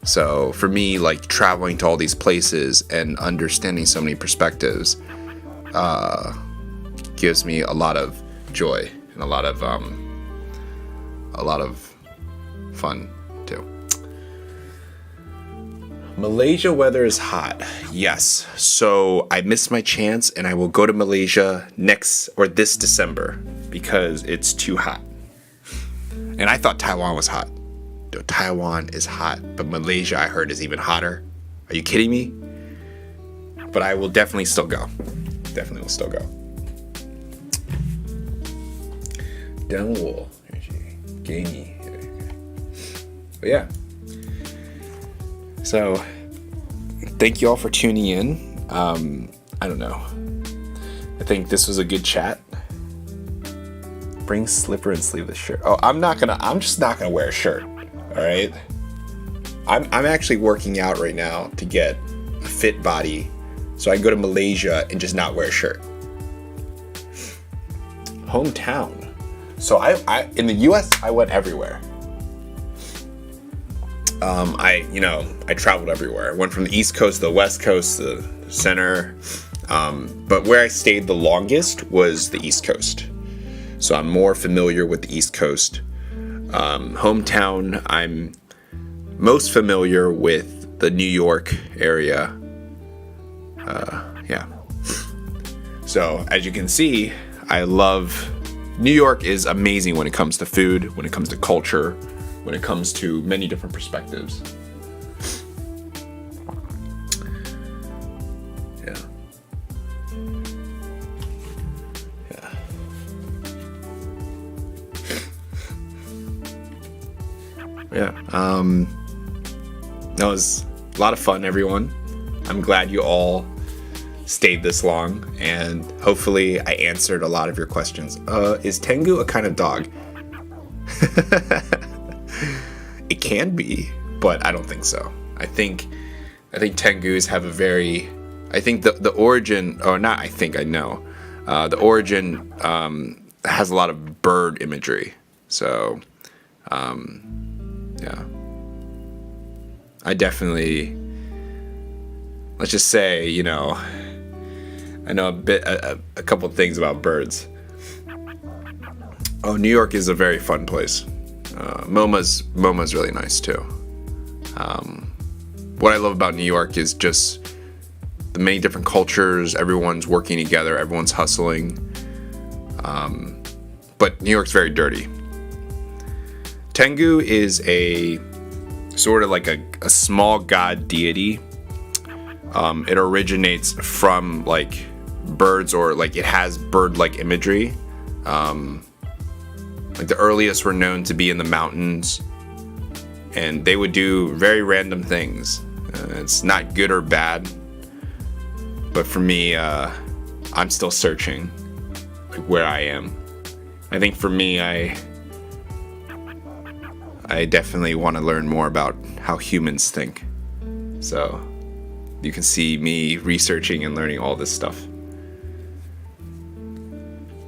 So for me, like traveling to all these places and understanding so many perspectives gives me a lot of joy and a lot of fun too. Malaysia weather is hot. Yes. So I missed my chance, and I will go to Malaysia this December because it's too hot. And I thought Taiwan was hot. Taiwan is hot, but Malaysia, I heard, is even hotter. Are you kidding me? But I will definitely still go. Definitely will still go. 等我给你 But yeah. So, thank you all for tuning in. I don't know. I think this was a good chat. Bring slipper and sleeveless shirt. Oh, I'm just not gonna wear a shirt. All right. I'm actually working out right now to get a fit body, so I can go to Malaysia and just not wear a shirt. Hometown. So I in the U.S. I went everywhere. I traveled everywhere. I went from the East Coast to the West Coast to the center. But where I stayed the longest was the East Coast. So I'm more familiar with the East Coast. Hometown, I'm most familiar with the New York area. Yeah. So as you can see, New York is amazing when it comes to food, when it comes to culture, when it comes to many different perspectives. Yeah. That was a lot of fun, everyone. I'm glad you all stayed this long, and hopefully I answered a lot of your questions. Is Tengu a kind of dog? It can be, but I don't think so. I think Tengus have the origin, or not I think, I know. The origin has a lot of bird imagery. So, yeah. I definitely, let's just say, I know a couple of things about birds. Oh, New York is a very fun place. MoMA's really nice too. What I love about New York is just the many different cultures. Everyone's working together. Everyone's hustling. But New York's very dirty. Tengu is a sort of like a small god deity it originates from like birds, or like it has bird-like imagery. Like the earliest were known to be in the mountains, and they would do very random things. It's not good or bad, but for me, I'm still searching like where I am. I think for me, I definitely want to learn more about how humans think. So you can see me researching and learning all this stuff.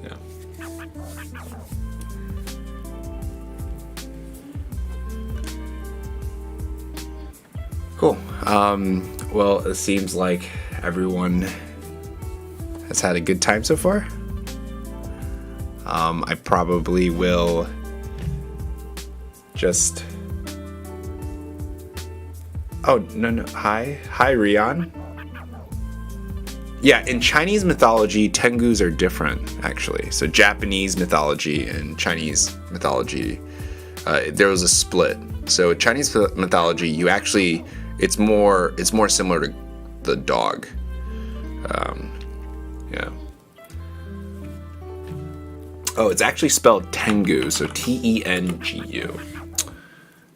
Yeah. Cool. Well, it seems like everyone has had a good time so far. I probably will just... Oh, no. Hi, Rian. Yeah, in Chinese mythology, tengus are different, actually. So Japanese mythology and Chinese mythology, there was a split. So Chinese mythology, you actually, it's more similar to the dog. Yeah. Oh, it's actually spelled tengu, so Tengu.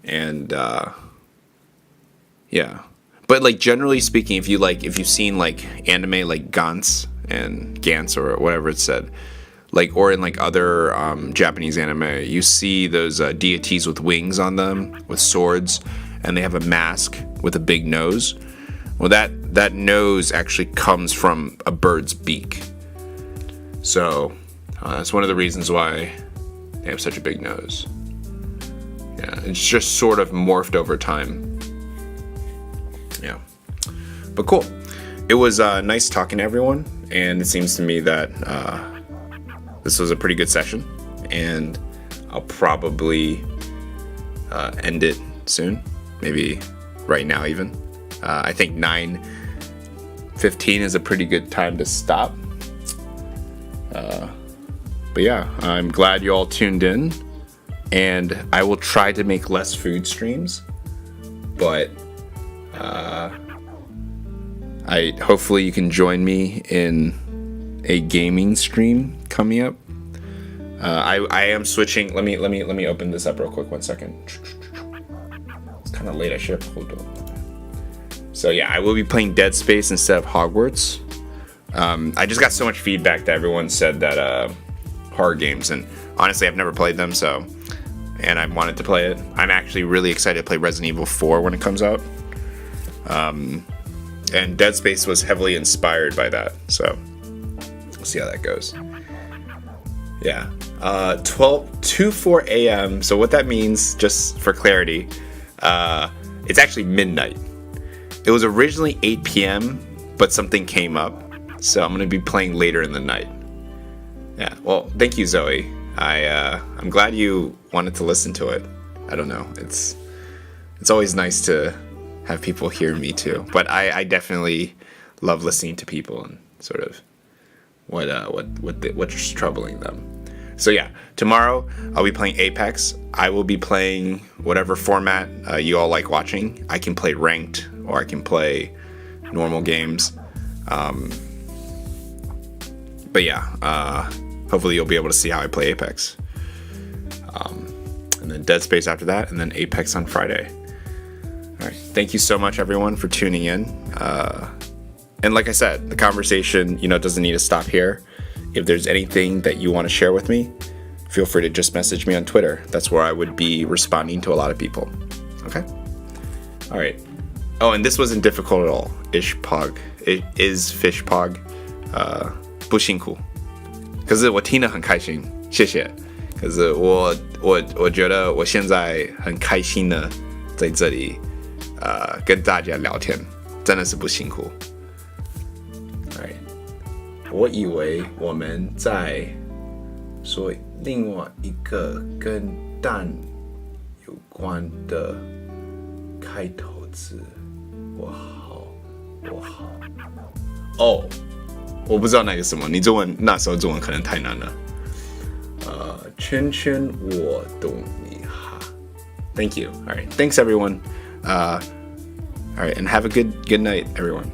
And yeah, but like generally speaking, if you've seen like anime like Gantz or whatever it said, like, or in like other Japanese anime, you see those deities with wings on them, with swords, and they have a mask with a big nose. Well, that nose actually comes from a bird's beak. So that's one of the reasons why they have such a big nose. Yeah, it's just sort of morphed over time. Yeah, but cool. It was nice talking to everyone, and it seems to me that this was a pretty good session, and I'll probably end it soon, maybe right now even. I think 9:15 is a pretty good time to stop. But yeah, I'm glad you all tuned in, and I will try to make less food streams, but hopefully you can join me in a gaming stream coming up. I am switching. Let me open this up real quick. 1 second. It's kind of late. I should have pulled up. So yeah, I will be playing Dead Space instead of Hogwarts. I just got so much feedback that everyone said that horror games, and honestly, I've never played them, and I wanted to play it. I'm actually really excited to play Resident Evil 4 when it comes out. And Dead Space was heavily inspired by that, so we'll see how that goes. Yeah, 4 a.m. So what that means, just for clarity, it's actually midnight. It was originally 8 p.m., but something came up, so I'm going to be playing later in the night. Yeah, well, thank you, Zoe. I'm glad you wanted to listen to it. I don't know, it's always nice to have people hear me too, but I definitely love listening to people and sort of what's troubling them. So yeah, tomorrow I'll be playing Apex. I will be playing whatever format you all like watching. I can play ranked, or I can play normal games. But yeah, hopefully you'll be able to see how I play Apex. And then Dead Space after that, and then Apex on Friday. All right, thank you so much, everyone, for tuning in. And like I said, the conversation, doesn't need to stop here. If there's anything that you want to share with me, feel free to just message me on Twitter. That's where I would be responding to a lot of people. Okay? All right. Oh, and this wasn't difficult at all. It is fishpog. 不辛苦。可是我听得很开心，谢谢。可是我觉得我现在很开心的在这里跟大家聊天，真的是不辛苦。Alright， 我以为我们在说另外一个跟蛋有关的开头字，我好。哦，我不知道那个什么，你中文那时候中文可能太难了。圈圈我懂你哈。Thank you. All right. Thanks everyone. All right, and have a good night, everyone.